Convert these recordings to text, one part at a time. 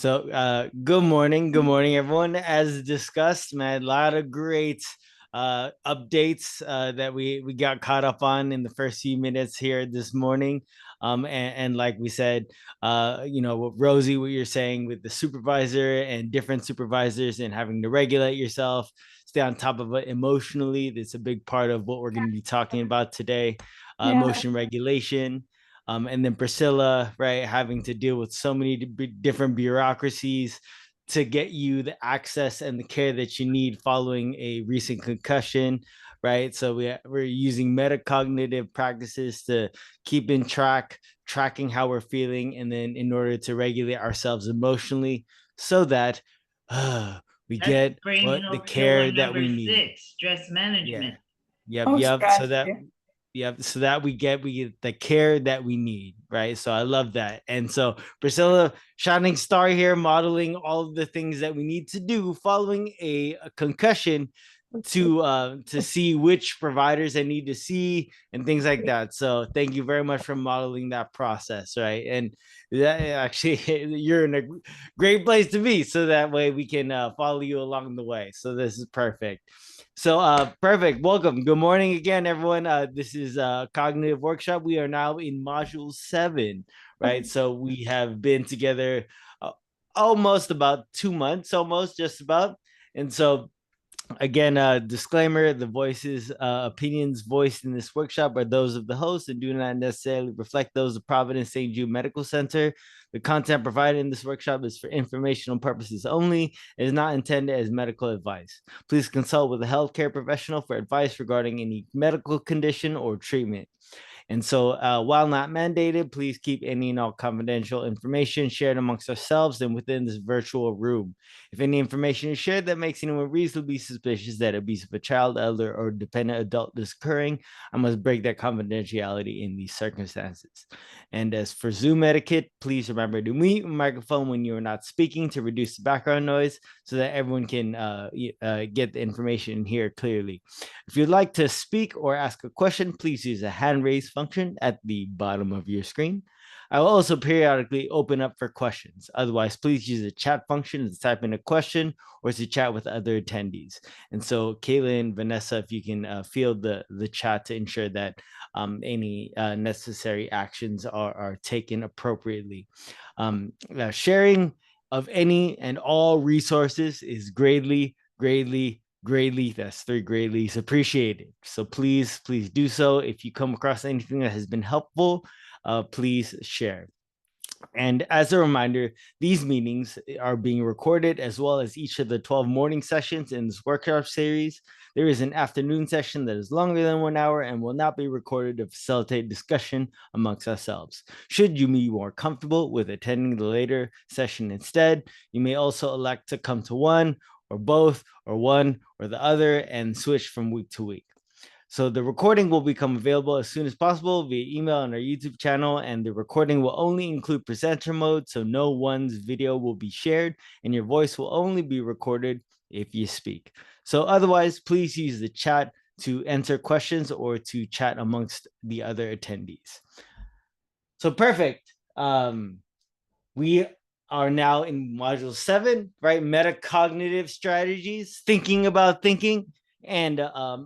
Good morning. Good morning, everyone. As discussed, man, a lot of great updates that we got caught up on in the first few minutes here this morning. And like we said, what Rosie, what you're saying with the supervisor and different supervisors and having to regulate yourself, stay on top of it emotionally. That's a big part of what we're going to be talking about today. Yeah. Emotion regulation. And then Priscilla, right, having to deal with so many different bureaucracies to get you the access and the care that you need following a recent concussion, right? So we're using metacognitive practices to keep in tracking how we're feeling, and then in order to regulate ourselves emotionally, so that we That's get bringing what the over care pillar that number we need. 6, stress Yeah. management. Oh, Yep. So stress. that Yeah. Yep. So that we get the care that we need, right? So I love that. And so Priscilla, shining star here, modeling all of the things that we need to do following a concussion to see which providers I need to see and things like that. So thank you very much for modeling that process, right? And that actually you're in a great place to be, so that way we can follow you along the way. So this is perfect. So perfect. Welcome. Good morning again, everyone. This is Cognitive Workshop. We are now in module 7, right? So we have been together almost about 2 months, almost just about. And so again, disclaimer: the voices, opinions voiced in this workshop are those of the host and do not necessarily reflect those of Providence St. Jude Medical Center. The content provided in this workshop is for informational purposes only. It is not intended as medical advice. Please consult with a healthcare professional for advice regarding any medical condition or treatment. And so, while not mandated, please keep any and all confidential information shared amongst ourselves and within this virtual room. If any information is shared that makes anyone reasonably suspicious that abuse of a child, elder, or dependent adult is occurring, I must break that confidentiality in these circumstances. And as for Zoom etiquette, please remember to mute your microphone when you are not speaking to reduce the background noise so that everyone can get the information here clearly. If you'd like to speak or ask a question, please use the hand raise function at the bottom of your screen. I will also periodically open up for questions. Otherwise, please use the chat function to type in a question or to chat with other attendees. And so, Caitlin, Vanessa, if you can field the chat to ensure that any necessary actions are taken appropriately. Sharing of any and all resources is greatly, that's 3 greatly appreciated. So please do so. If you come across anything that has been helpful, please share. And as a reminder, these meetings are being recorded, as well as each of the 12 morning sessions in this workshop series. There is an afternoon session that is longer than 1 hour and will not be recorded to facilitate discussion amongst ourselves. Should you be more comfortable with attending the later session instead, you may also elect to come to one or both or one or the other and switch from week to week. So the recording will become available as soon as possible via email on our YouTube channel, and the recording will only include presenter mode, so no one's video will be shared, and your voice will only be recorded if you speak. So otherwise, please use the chat to enter questions or to chat amongst the other attendees. So perfect. We are now in module 7, right? Metacognitive strategies, thinking about thinking, and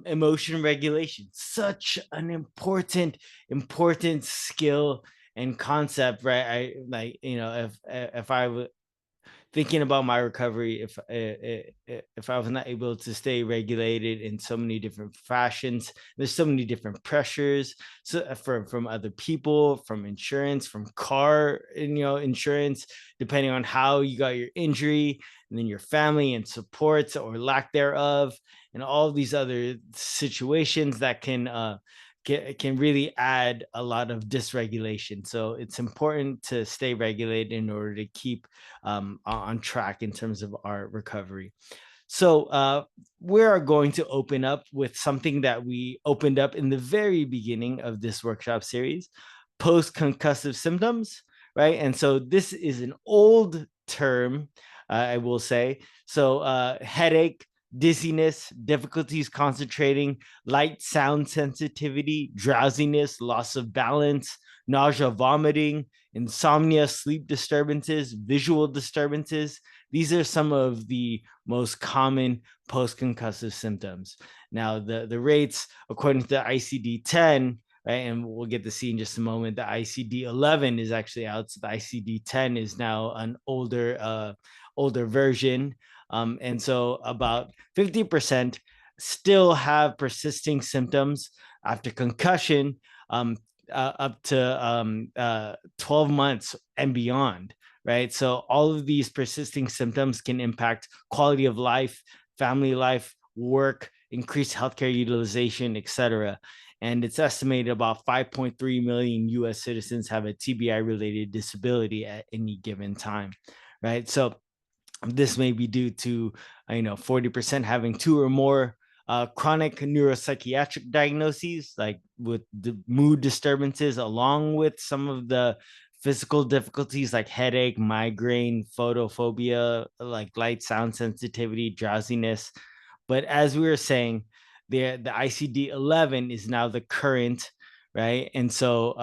emotion regulation. Such an important skill and concept, right? I like, if I thinking about my recovery, if I was not able to stay regulated in so many different fashions, there's so many different pressures, so from other people, from insurance, from car insurance, depending on how you got your injury, and then your family and supports or lack thereof, and all these other situations that can really add a lot of dysregulation. So it's important to stay regulated in order to keep on track in terms of our recovery. So we are going to open up with something that we opened up in the very beginning of this workshop series: post-concussive symptoms, right? And so this is an old term, I will say. So headache, dizziness, difficulties concentrating, light sound sensitivity, drowsiness, loss of balance, nausea, vomiting, insomnia, sleep disturbances, visual disturbances. These are some of the most common post-concussive symptoms. Now, the rates, according to the ICD-10, right, and we'll get to see in just a moment, the ICD-11 is actually out. So the ICD-10 is now an older version. And so about 50% still have persisting symptoms after concussion, up to 12 months and beyond, right? So all of these persisting symptoms can impact quality of life, family life, work, increased healthcare utilization, etc. And it's estimated about 5.3 million US citizens have a TBI related disability at any given time, right? So this may be due to 40% having two or more chronic neuropsychiatric diagnoses, like with the mood disturbances, along with some of the physical difficulties like headache, migraine, photophobia, like light, sound sensitivity, drowsiness. But as we were saying, the ICD-11 is now the current, right? And so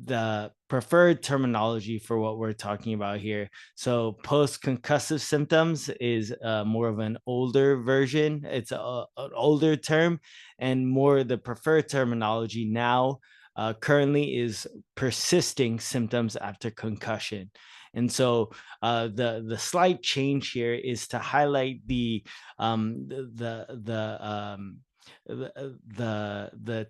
the preferred terminology for what we're talking about here. So post-concussive symptoms is more of an older version. It's an older term, and more the preferred terminology now currently is persisting symptoms after concussion. And so the slight change here is to highlight the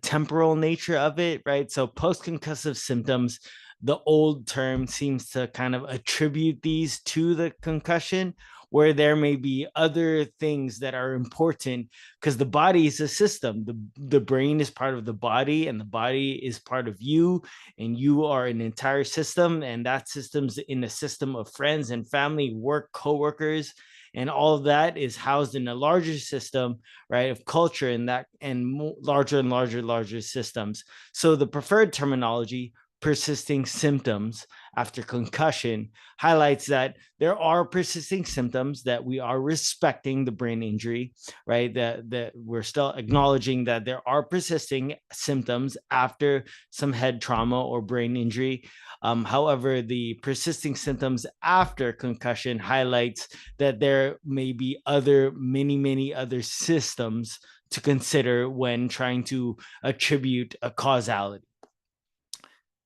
temporal nature of it, right? So post-concussive symptoms, the old term seems to kind of attribute these to the concussion, where there may be other things that are important, because the body is a system. The brain is part of the body, and the body is part of you, and you are an entire system, and that system's in a system of friends and family, work, coworkers, and all of that is housed in a larger system, right, of culture, and that, and larger and larger systems. So the preferred terminology, persisting symptoms after concussion, highlights that there are persisting symptoms, that we are respecting the brain injury, right? That we're still acknowledging that there are persisting symptoms after some head trauma or brain injury. However, the persisting symptoms after concussion highlights that there may be many other systems to consider when trying to attribute a causality.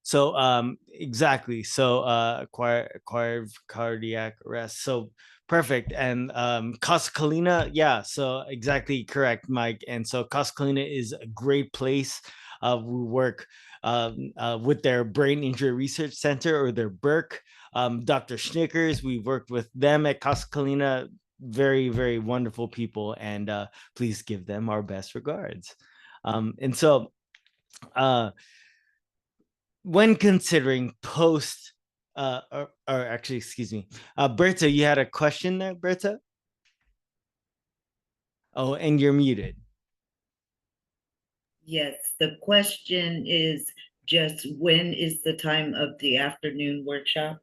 So exactly. So acquired cardiac arrest. So perfect. And Casa Colina, yeah. So exactly correct, Mike. And so Casa Colina is a great place. We work with their Brain Injury Research Center, or their BERC. Dr. Schnickers, we've worked with them at Casa Colina. Very wonderful people, and please give them our best regards. And so when considering post or actually, excuse me, Berta, you had a question there, Berta? Oh, and you're muted. Yes, the question is just, when is the time of the afternoon workshop?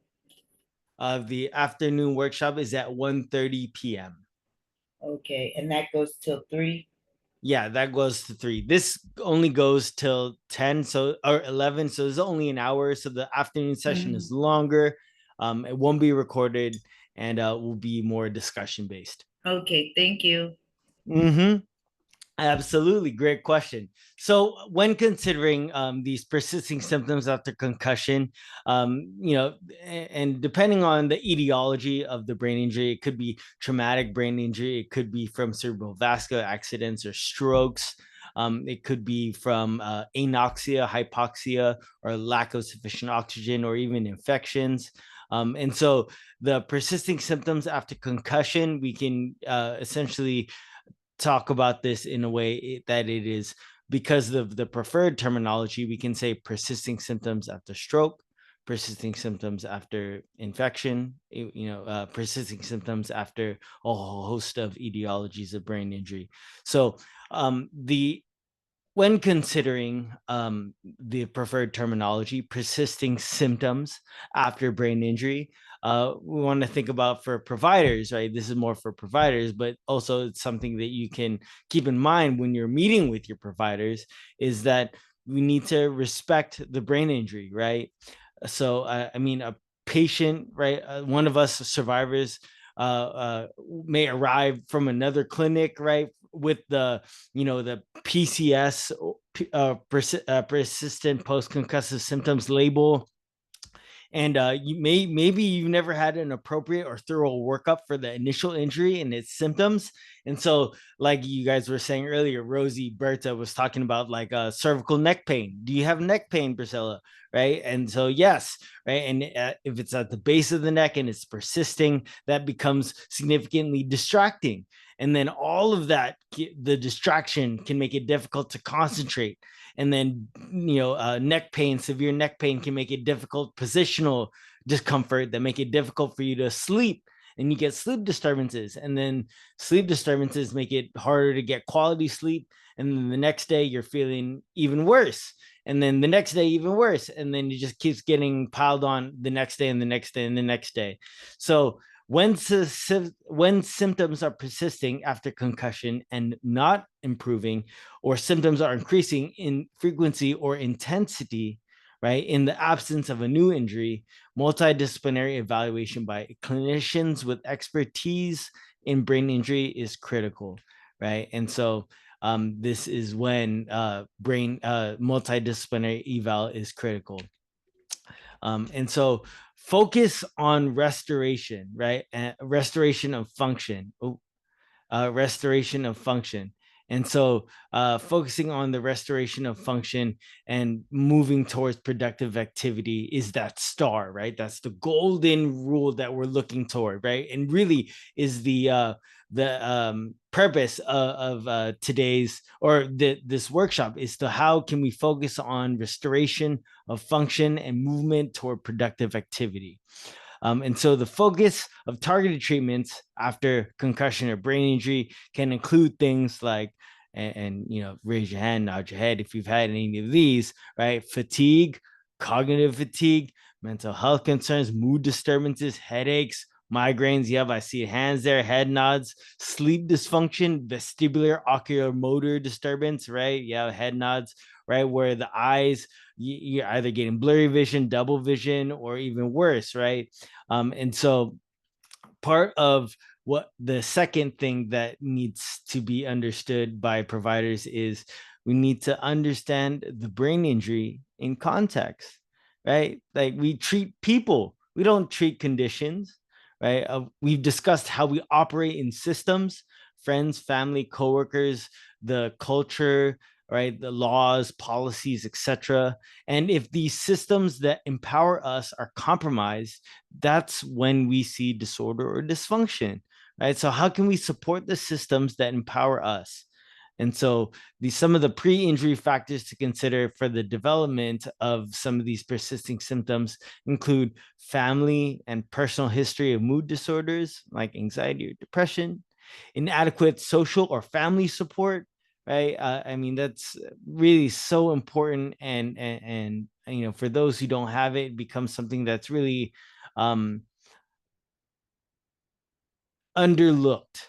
The afternoon workshop is at 1:30 p.m. Okay, and that goes till 3? Yeah, that goes to 3. This only goes till 10, so, or 11, so it's only an hour. So the afternoon session is longer. It won't be recorded, and will be more discussion based. Okay, thank you. Absolutely. Great question. So when considering these persisting symptoms after concussion, and depending on the etiology of the brain injury, it could be traumatic brain injury. It could be from cerebrovascular accidents or strokes. It could be from anoxia, hypoxia, or lack of sufficient oxygen, or even infections. And so the persisting symptoms after concussion, we can essentially talk about this in a way that it is, because of the preferred terminology, we can say persisting symptoms after stroke, persisting symptoms after infection, persisting symptoms after a whole host of etiologies of brain injury. So the when considering the preferred terminology, persisting symptoms after brain injury, we want to think about for providers, right? This is more for providers, but also it's something that you can keep in mind when you're meeting with your providers, is that we need to respect the brain injury, right? So I mean, a patient, right? One of us survivors may arrive from another clinic, right? With the, the PCS, persistent post concussive symptoms label, and maybe you've never had an appropriate or thorough workup for the initial injury and its symptoms. And so, like you guys were saying earlier, Rosie Berta was talking about like cervical neck pain. Do you have neck pain, Priscilla? Right? And so, yes, right. And if it's at the base of the neck and it's persisting, that becomes significantly distracting. And then all of that, the distraction can make it difficult to concentrate. And then, neck pain, severe neck pain can make it difficult, positional discomfort that make it difficult for you to sleep, and you get sleep disturbances, and then sleep disturbances make it harder to get quality sleep, and then the next day you're feeling even worse, and then the next day even worse, and then it just keeps getting piled on the next day and the next day and the next day. So when symptoms are persisting after concussion and not improving, or symptoms are increasing in frequency or intensity, right, in the absence of a new injury, multidisciplinary evaluation by clinicians with expertise in brain injury is critical, right? And so this is when brain multidisciplinary eval is critical. And so focus on restoration, right? Restoration of function. Restoration of function. And so focusing on the restoration of function and moving towards productive activity is that star, right? That's the golden rule that we're looking toward, right? And really is the purpose of today's, or this workshop, is to how can we focus on restoration of function and movement toward productive activity. And so the focus of targeted treatments after concussion or brain injury can include things like, and raise your hand, nod your head if you've had any of these, right? Fatigue, cognitive fatigue, mental health concerns, mood disturbances, headaches, migraines. Yep, I see hands there, head nods, sleep dysfunction, vestibular ocular motor disturbance, right? Yeah, head nods, right? Where the eyes, you're either getting blurry vision, double vision, or even worse, right? And so part of what the second thing that needs to be understood by providers is we need to understand the brain injury in context, right? Like we treat people, we don't treat conditions, right? We've discussed how we operate in systems, friends, family, coworkers, the culture, right? The laws, policies, etc. And if these systems that empower us are compromised, that's when we see disorder or dysfunction, right? So how can we support the systems that empower us? And so some of the pre-injury factors to consider for the development of some of these persisting symptoms include family and personal history of mood disorders like anxiety or depression, inadequate social or family support, right? I mean, that's really so important, and for those who don't have it, it becomes something that's really um, underlooked,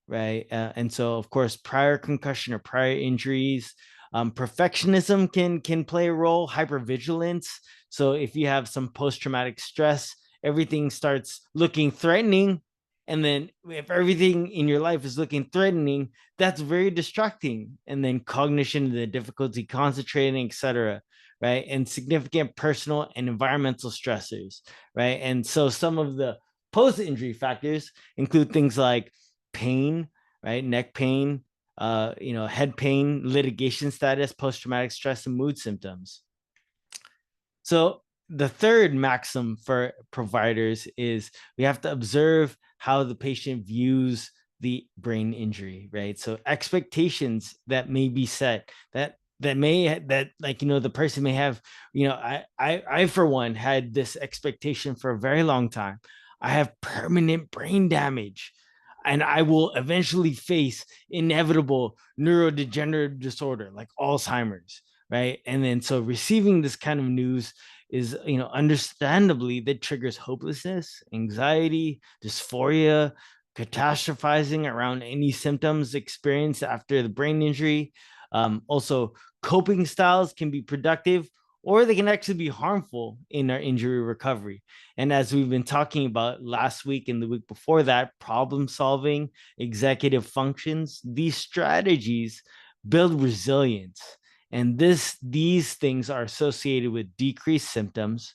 right? And so, of course, prior concussion or prior injuries, perfectionism can play a role. Hypervigilance. So if you have some post-traumatic stress, everything starts looking threatening. And then if everything in your life is looking threatening, that's very distracting. And then cognition, the difficulty concentrating, etc. Right. And significant personal and environmental stressors. Right. And so some of the post-injury factors include things like pain, right? Neck pain, head pain, litigation status, post-traumatic stress, and mood symptoms. So the third maxim for providers is we have to observe how the patient views the brain injury, right? So expectations that may be set, that like the person may have, I for one had this expectation for a very long time. I have permanent brain damage and I will eventually face inevitable neurodegenerative disorder like Alzheimer's, right? And then so receiving this kind of news is, understandably, that triggers hopelessness, anxiety, dysphoria, catastrophizing around any symptoms experienced after the brain injury. Also, coping styles can be productive, or they can actually be harmful in our injury recovery. And as we've been talking about last week and the week before that, problem solving, executive functions, these strategies build resilience. And these things are associated with decreased symptoms.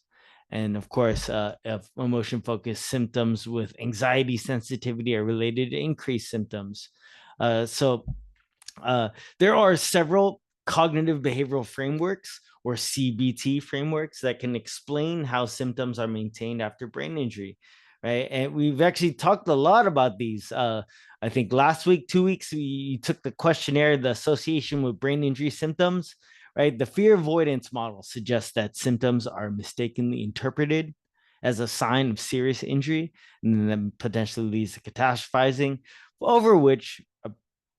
And of course, emotion focused symptoms with anxiety sensitivity are related to increased symptoms. So there are several cognitive behavioral frameworks or CBT frameworks that can explain how symptoms are maintained after brain injury, right? And we've actually talked a lot about these. I think last week, 2 weeks, we took the questionnaire, the association with brain injury symptoms, right? The fear avoidance model suggests that symptoms are mistakenly interpreted as a sign of serious injury, and then potentially leads to catastrophizing, over which a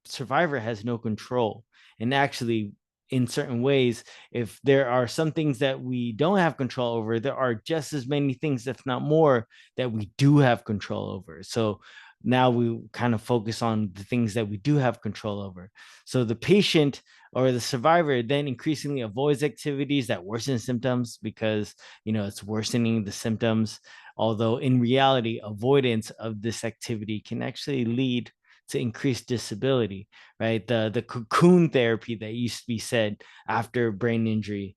survivor has no control. And actually, in certain ways, if there are some things that we don't have control over, there are just as many things, if not more, that we do have control over. So now we kind of focus on the things that we do have control over. So the patient or the survivor then increasingly avoids activities that worsen symptoms because it's worsening the symptoms, although in reality avoidance of this activity can actually lead to increased disability, right? The cocoon therapy that used to be said after brain injury,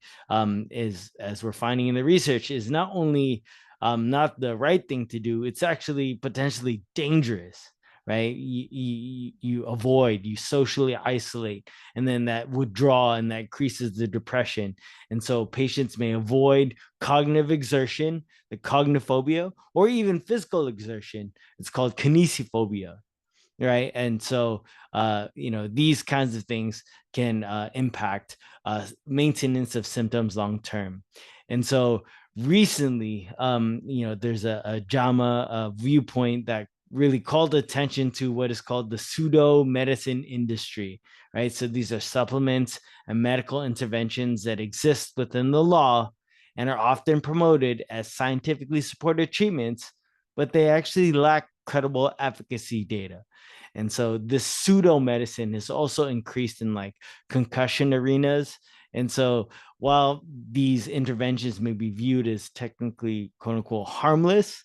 is, as we're finding in the research, is not only not the right thing to do, it's actually potentially dangerous, right? You avoid, you socially isolate, and then that withdraw and that increases the depression. And so patients may avoid cognitive exertion, the cogniphobia, or even physical exertion. It's called kinesiophobia, right? And so these kinds of things can impact maintenance of symptoms long term. And so recently, there's a JAMA viewpoint that really called attention to what is called the pseudo medicine industry, right? So these are supplements and medical interventions that exist within the law and are often promoted as scientifically supported treatments, but they actually lack credible efficacy data. And so this pseudo medicine has also increased in like concussion arenas. And so while these interventions may be viewed as technically quote unquote harmless,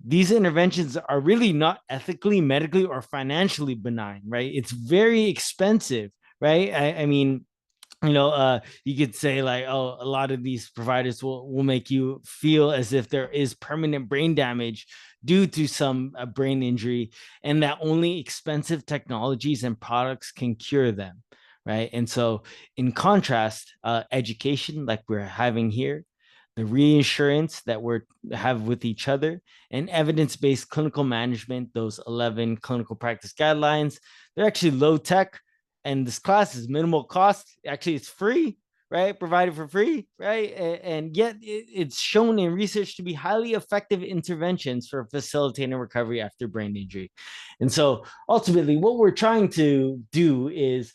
these interventions are really not ethically, medically, or financially benign, right? It's very expensive, right? I mean, you could say like, oh, a lot of these providers will make you feel as if there is permanent brain damage due to some brain injury, and that only expensive technologies and products can cure them, right? And so in contrast, education like we're having here, the reassurance that we have with each other, and evidence-based clinical management, those 11 clinical practice guidelines, they're actually low tech, and this class is minimal cost. Actually, it's free, right? Provided for free, right? And yet it's shown in research to be highly effective interventions for facilitating recovery after brain injury. And so ultimately, what we're trying to do is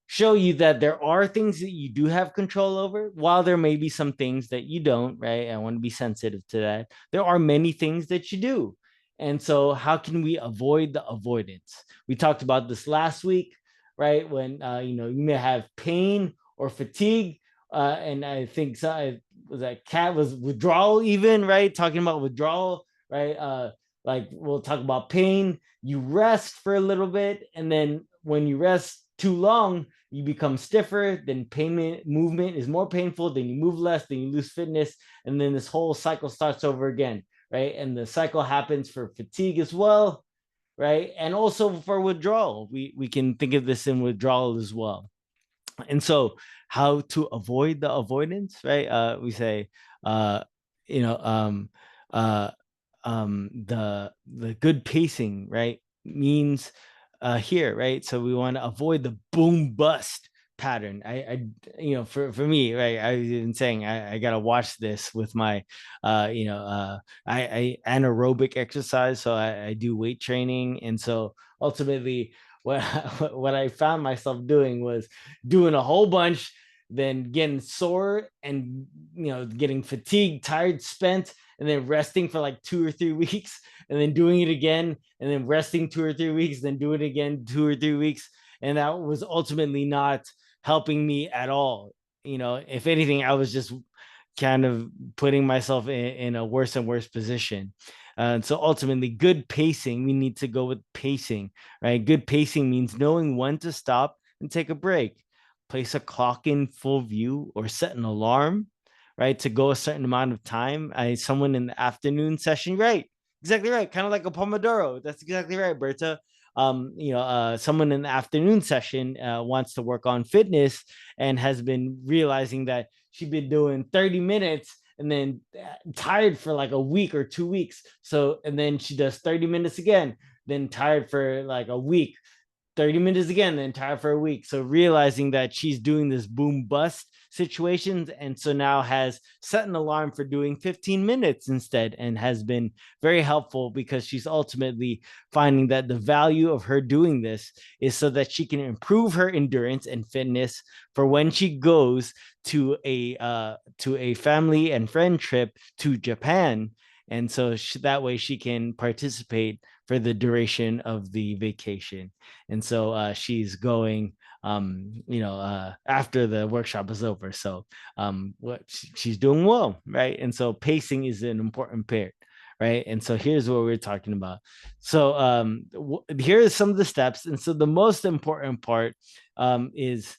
show you that there are things that you do have control over, while there may be some things that you don't, right? I want to be sensitive to that. There are many things that you do. And so, how can we avoid the avoidance? We talked about this last week, right? When you may have pain or fatigue, and I think was that cat was withdrawal, even, right? Talking about withdrawal, right? Like we'll talk about pain. You rest for a little bit, and then when you rest too long, you become stiffer. Then pain movement is more painful. Then you move less. Then you lose fitness, and then this whole cycle starts over again, right? And the cycle happens for fatigue as well, right? And also for withdrawal, we can think of this in withdrawal as well. And so, how to avoid the avoidance, right? We say, uh, you know, uh, the good pacing, right, means here, right? So we want to avoid the boom bust pattern. For me, right, I was even saying I gotta watch this with my I anaerobic exercise, so I do weight training. And so ultimately what what I found myself doing was doing a whole bunch, then getting sore and getting fatigued, tired, spent, and then resting for like 2 or 3 weeks, and then doing it again, and then resting 2 or 3 weeks, then do it again 2 or 3 weeks. And that was ultimately not helping me at all. If anything, I was just kind of putting myself in a worse and worse position. And so ultimately, good pacing, we need to go with pacing, right? Good pacing means knowing when to stop and take a break. Place a clock in full view or set an alarm, right? To go a certain amount of time. Someone in the afternoon session, right? Exactly right. Kind of like a Pomodoro. That's exactly right, Berta. Someone in the afternoon session wants to work on fitness and has been realizing that she's been doing 30 minutes and then tired for like a week or 2 weeks. So, and then she does 30 minutes again, then tired for like a week, 30 minutes again, then tired for a week. So realizing that she's doing this boom bust situations, and so now has set an alarm for doing 15 minutes instead, and has been very helpful because she's ultimately finding that the value of her doing this is so that she can improve her endurance and fitness for when she goes to a family and friend trip to Japan. And so that way she can participate for the duration of the vacation. And so she's going after the workshop is over. So what she's doing well, right? And so pacing is an important part, right? And so here's what we're talking about. So here are some of the steps. And so the most important part is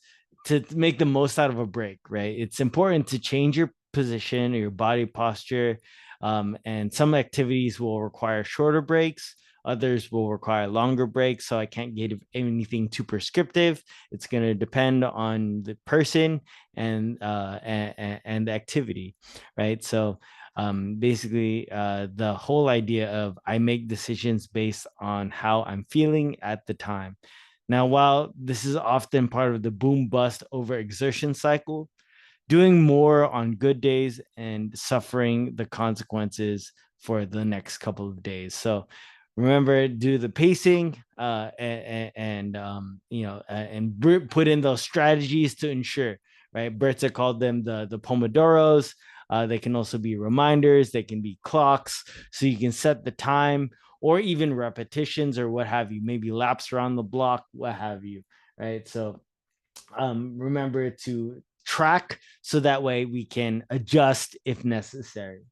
to make the most out of a break, right? It's important to change your position or your body posture. And some activities will require shorter breaks. Others will require longer breaks. So I can't give anything too prescriptive. It's going to depend on the person and the activity, right? So basically, the whole idea of I make decisions based on how I'm feeling at the time. Now, while this is often part of the boom bust over exertion cycle, doing more on good days and suffering the consequences for the next couple of days. So remember, do the pacing and put in those strategies to ensure, right? Berta called them the Pomodoros. They can also be reminders, they can be clocks, so you can set the time or even repetitions or what have you, maybe laps around the block, what have you, right? So remember to track so that way we can adjust if necessary.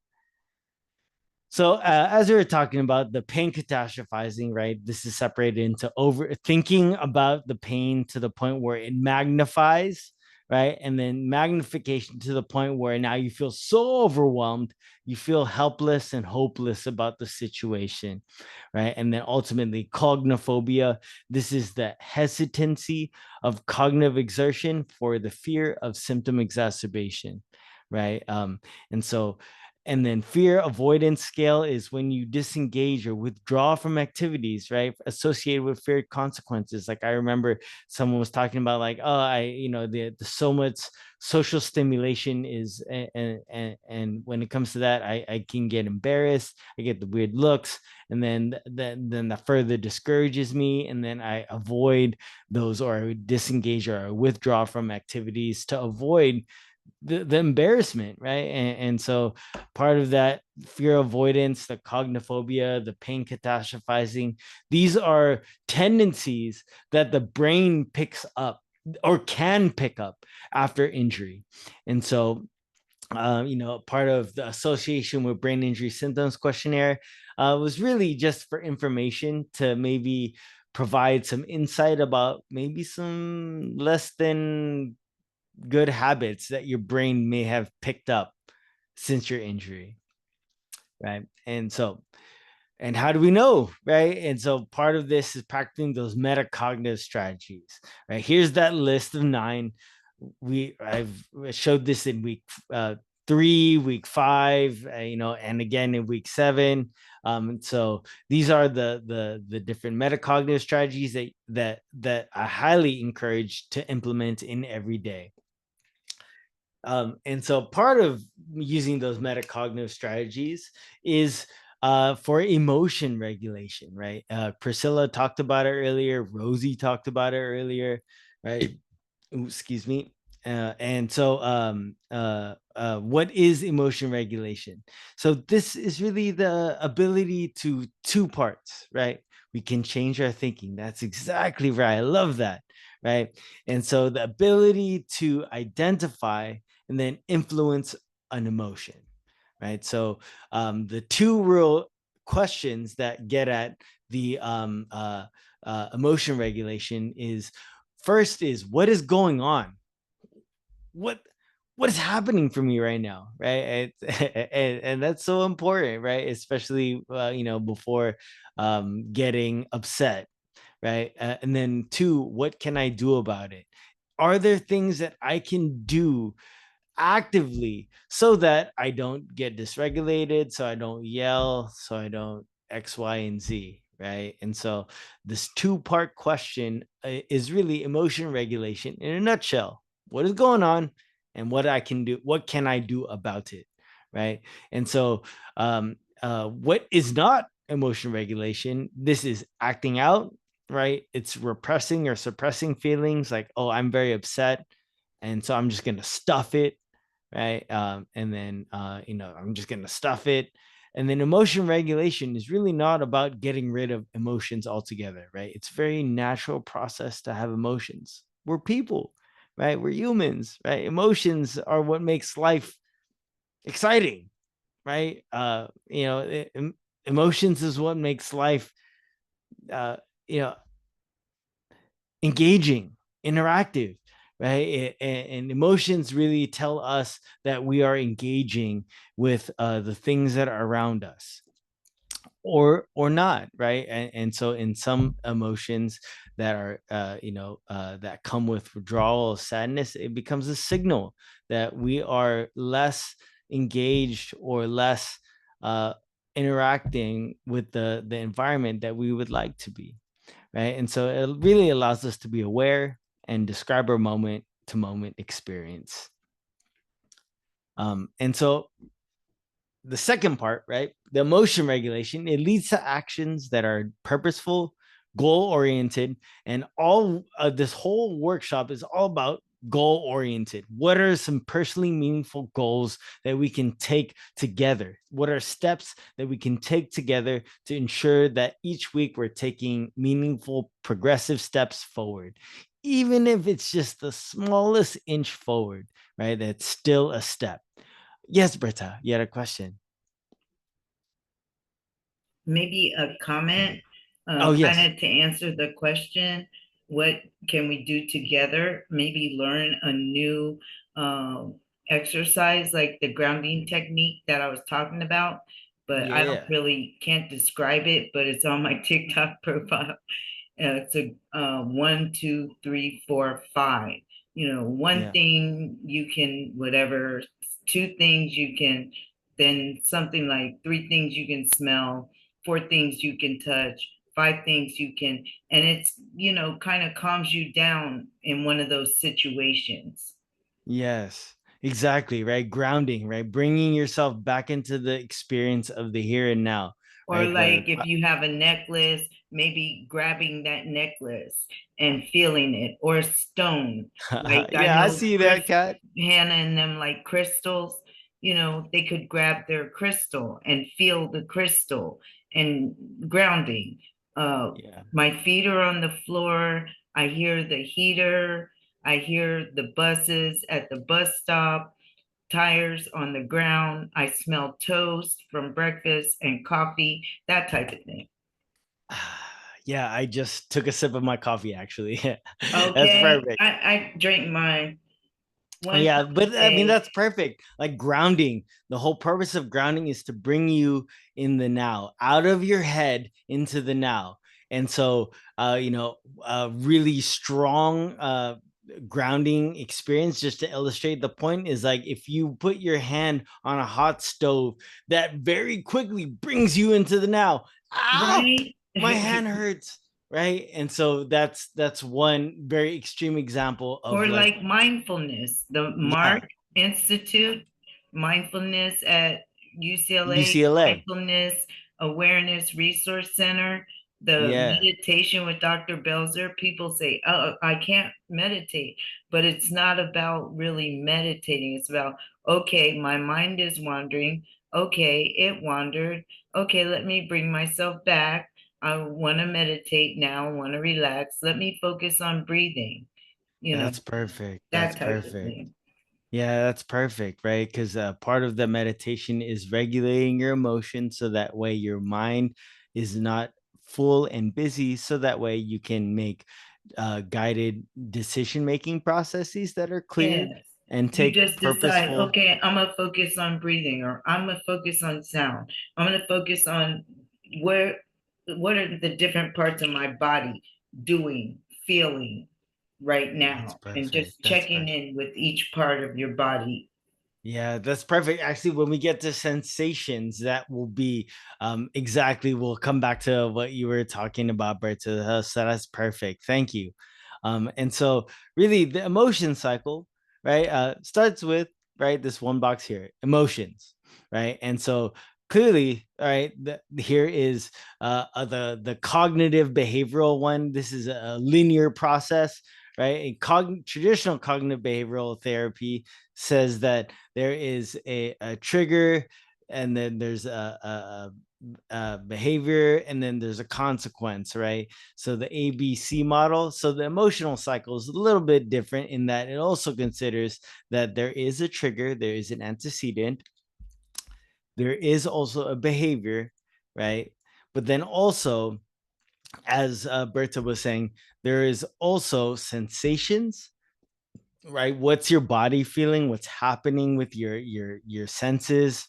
So as we were talking about the pain catastrophizing, right? This is separated into overthinking about the pain to the point where it magnifies, right? And then magnification to the point where now you feel so overwhelmed, you feel helpless and hopeless about the situation, right? And then ultimately cognophobia. This is the hesitancy of cognitive exertion for the fear of symptom exacerbation, right? And so and then fear avoidance scale is when you disengage or withdraw from activities, right? Associated with fear consequences. Like I remember someone was talking about like, oh, the so much social stimulation is, and when it comes to that, I can get embarrassed. I get the weird looks. And then that further discourages me. And then I avoid those or I disengage or I withdraw from activities to avoid the embarrassment, right? And so part of that fear avoidance, the cognophobia, the pain catastrophizing, these are tendencies that the brain picks up or can pick up after injury. And so part of the association with brain injury symptoms questionnaire was really just for information to maybe provide some insight about maybe some less than good habits that your brain may have picked up since your injury, right? And how do we know, right? And so part of this is practicing those metacognitive strategies, right? Here's that list of 9. I've showed this in week 3, week 5, and again in week 7. So these are the different metacognitive strategies that I highly encourage to implement in every day. And so part of using those metacognitive strategies is for emotion regulation, right? Priscilla talked about it earlier. Rosie talked about it earlier, right? Ooh, excuse me. And so what is emotion regulation? So this is really the ability to 2 parts, right? We can change our thinking. That's exactly right. I love that, right? And so the ability to identify and then influence an emotion, right? So the two real questions that get at the emotion regulation is, first is, what is going on? What what is happening for me right now, right? And that's so important, right? Especially before getting upset, right? And then two, what can I do about it? Are there things that I can do actively so that I don't get dysregulated, so I don't yell, so I don't X, Y, and Z, right? And so this two-part question is really emotion regulation in a nutshell. What is going on and what can I do about it, right? And so what is not emotion regulation? This is acting out, right? It's repressing or suppressing feelings like, oh, I'm very upset. And so I'm just going to stuff it, right? And then I'm just gonna stuff it. And then emotion regulation is really not about getting rid of emotions altogether, right? It's a very natural process to have emotions. We're people, right? We're humans, right? Emotions are what makes life exciting, right? Emotions is what makes life, uh, you know, engaging, interactive, right? And emotions really tell us that we are engaging with the things that are around us, or not, right? And so in some emotions that are that come with withdrawal, sadness, it becomes a signal that we are less engaged or less interacting with the environment that we would like to be, right? And so it really allows us to be aware and describe our moment to moment experience. And so the second part, right? The emotion regulation, it leads to actions that are purposeful, goal oriented, and all this whole workshop is all about goal oriented. What are some personally meaningful goals that we can take together? What are steps that we can take together to ensure that each week we're taking meaningful, progressive steps forward? Even if it's just the smallest inch forward, right? That's still a step. Yes, Britta, you had a question. Maybe a comment, Oh, yes. kind of to answer the question, what can we do together? Maybe learn a new exercise like the grounding technique that I was talking about, but I don't Yeah. really can't describe it, but it's on my TikTok profile. It's a 1, 2, 3, 4, 5. You know, one Yeah. thing you can, whatever, two things you can, then something like three things you can smell, four things you can touch, five things you can, and it's, kind of calms you down in one of those situations. Yes. Exactly. Right. Grounding, right? Bringing yourself back into the experience of the here and now, Or right? like if you have a necklace, maybe grabbing that necklace and feeling it, or a stone. Like I Yeah, I know see Chris, that, Kat. Hannah and them like crystals, they could grab their crystal and feel the crystal and grounding. Uh, Yeah. my feet are on the floor. I hear the heater. I hear the buses at the bus stop, tires on the ground. I smell toast from breakfast and coffee, that type of thing. Yeah, I just took a sip of my coffee actually. That's Okay, perfect. I drink my one Yeah, cup but a I mean day. that's perfect. Like grounding, the whole purpose of grounding is to bring you in the now, out of your head into the now. And so, really strong grounding experience, just to illustrate the point, is like if you put your hand on a hot stove, that very quickly brings you into the now. Ow, Right? my hand hurts, right? And so that's one very extreme example of Or like, like mindfulness, the yeah, Mark Institute, mindfulness at UCLA, UCLA. Mindfulness Awareness Resource Center, the Yeah. meditation with Dr. Belzer. People say, oh, I can't meditate, but it's not about really meditating. It's about, okay, my mind is wandering. Okay, it wandered. Okay, let me bring myself back. I want to meditate now, I want to relax. Let me focus on breathing. you know, That's perfect. That's that type of perfect. thing. Yeah, that's perfect, right? Because part of the meditation is regulating your emotions so that way your mind is not full and busy, so that way you can make guided decision making processes that are clear Yes. and You take just decide, purposeful. okay, I'm gonna focus on breathing, or I'm gonna focus on sound. I'm gonna focus on where, what are the different parts of my body doing, feeling right That's now, and perfect. just That's checking perfect. in with each part of your body. Yeah, that's perfect. Actually, when we get to sensations, that will be exactly. We'll come back to what you were talking about, Berta. So that's perfect. Thank you. And so, really, the emotion cycle, right, starts with right this one box here, emotions, right. And so, clearly, all right, here is the cognitive behavioral one. This is a linear process, right? Traditional cognitive behavioral therapy says that there is a trigger, and then there's a behavior, and then there's a consequence, right? So the ABC model. So the emotional cycle is a little bit different in that it also considers that there is a trigger, there is an antecedent, there is also a behavior, right? But then also, as Berta was saying, there is also sensations, right? What's your body feeling? What's happening with your senses?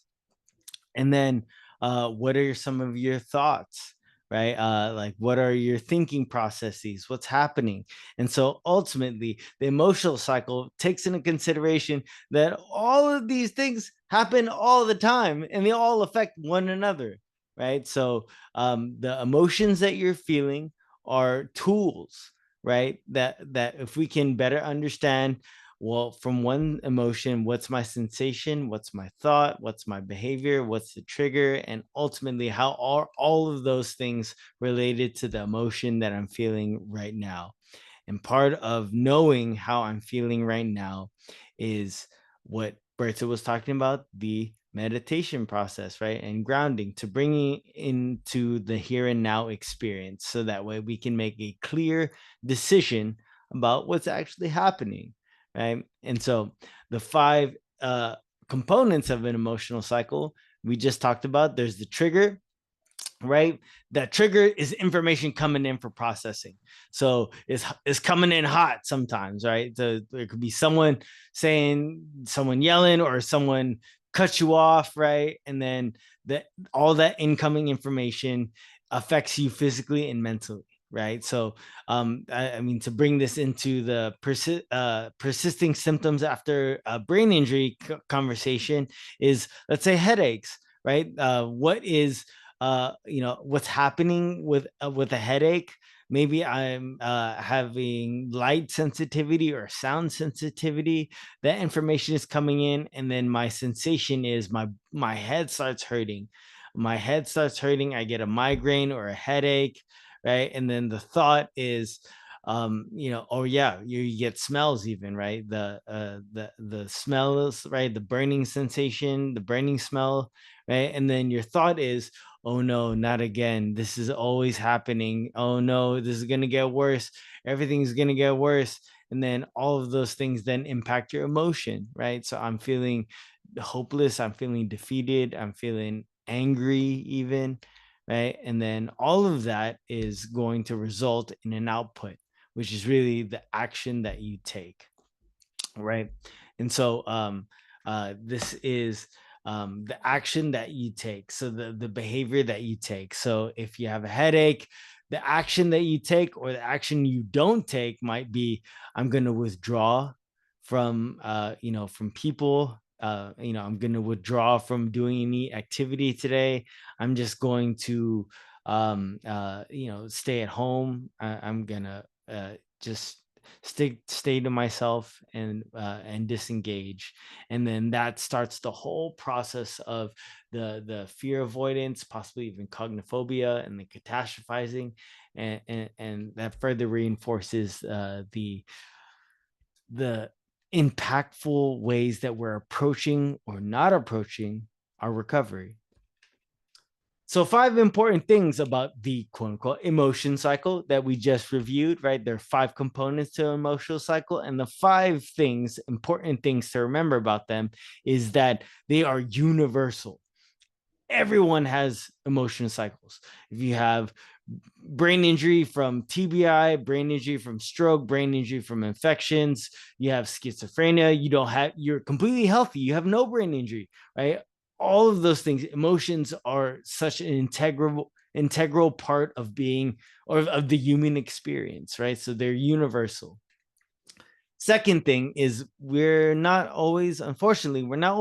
And then what are some of your thoughts, right? Like what are your thinking processes, what's happening? And so ultimately the emotional cycle takes into consideration that all of these things happen all the time and they all affect one another, right? So the emotions that you're feeling are tools, right? That if we can better understand, well, from one emotion, what's my sensation, what's my thought, what's my behavior, what's the trigger, and ultimately how are all of those things related to the emotion that I'm feeling right now. And part of knowing how I'm feeling right now is what Berta was talking about, the meditation process, right? And grounding, to bringing into the here and now experience, so that way we can make a clear decision about what's actually happening, right? And so the five components of an emotional cycle we just talked about, there's the trigger, right? That trigger is information coming in for processing. So it's coming in hot sometimes, right? There could be someone saying, someone yelling, or someone cuts you off, right? And then that all that incoming information affects you physically and mentally, right? So I mean, to bring this into the persisting symptoms after a brain injury conversation is, let's say, headaches, right? What is what's happening with a headache? Maybe I'm having light sensitivity or sound sensitivity. That information is coming in, and then my sensation is my head starts hurting. My head starts hurting, I get a migraine or a headache, right? And then the thought is, oh yeah, you get smells even, right? The smells, right? The burning sensation, the burning smell, right? And then your thought is, oh no, not again, this is always happening, oh no, this is going to get worse, everything's going to get worse. And then all of those things then impact your emotion, right? So I'm feeling hopeless, I'm feeling defeated, I'm feeling angry even, right? And then all of that is going to result in an output, which is really the action that you take, right? And so this is the action that you take, so the behavior that you take. So if you have a headache, the action that you take or the action you don't take might be, I'm going to withdraw from from people, I'm going to withdraw from doing any activity today. I'm just going to stay at home. I'm going to just stay to myself and disengage. And then that starts the whole process of the fear avoidance, possibly even cognophobia, and the catastrophizing, and that further reinforces the impactful ways that we're approaching or not approaching our recovery. So 5 important things about the quote unquote emotion cycle that we just reviewed, right? There are 5 components to an emotional cycle. And the 5 important things to remember about them is that they are universal. Everyone has emotion cycles. If you have brain injury from TBI, brain injury from stroke, brain injury from infections, you have schizophrenia, you're completely healthy, you have no brain injury, right? All of those things, emotions are such an integral part of being, or of the human experience, right? So they're universal. Second thing is unfortunately, we're not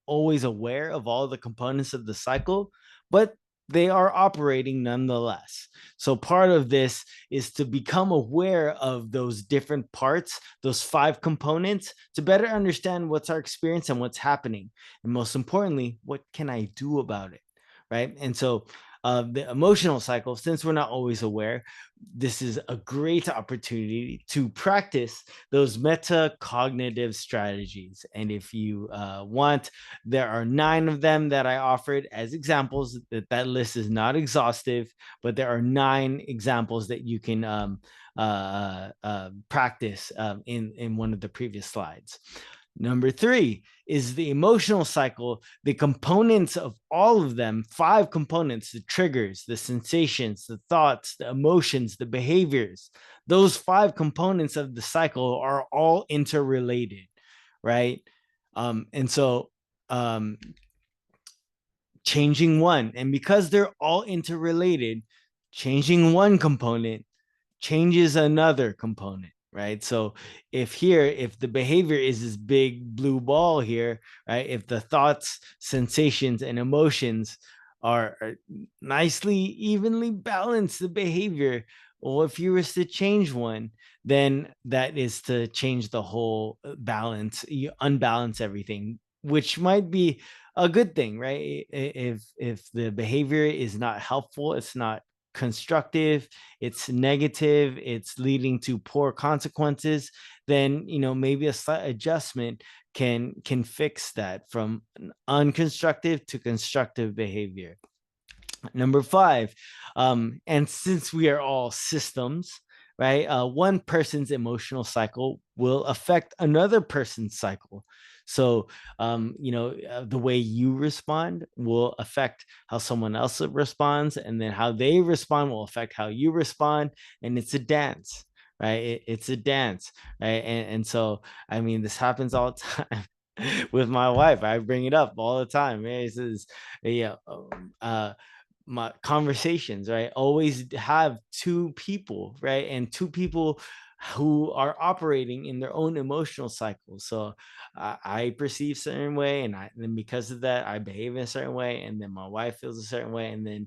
always aware of all the components of the cycle, but they are operating nonetheless. So part of this is to become aware of those different parts, those 5 components, to better understand what's our experience and what's happening. And most importantly, what can I do about it? Right. And so the emotional cycle, since we're not always aware, this is a great opportunity to practice those metacognitive strategies. And if you want, there are 9 of them that I offered as examples. That list is not exhaustive, but there are 9 examples that you can practice in one of the previous slides. Number 3 is the emotional cycle, the components of all of them, 5 components, the triggers, the sensations, the thoughts, the emotions, the behaviors. Those 5 components of the cycle are all interrelated, right? And so changing one, and because they're all interrelated, changing one component changes another component, right? So if the behavior is this big blue ball here, right? If the thoughts, sensations, and emotions are nicely, evenly balanced, the behavior, well, if you were to change one, then that is to change the whole balance, you unbalance everything, which might be a good thing, right? If the behavior is not helpful, it's not constructive, it's negative, it's leading to poor consequences, then maybe a slight adjustment can fix that from unconstructive to constructive behavior. Number 5, and since we are all systems, right? One person's emotional cycle will affect another person's cycle. So, the way you respond will affect how someone else responds, and then how they respond will affect how you respond. And it's a dance, right? It's a dance, right? And so, I mean, this happens all the time. With my wife, I bring it up all the time. Right? It says, yeah, my conversations, right? Always have 2 people, right? And 2 people who are operating in their own emotional cycle. So I perceive a certain way, and then because of that, I behave in a certain way, and then my wife feels a certain way, and then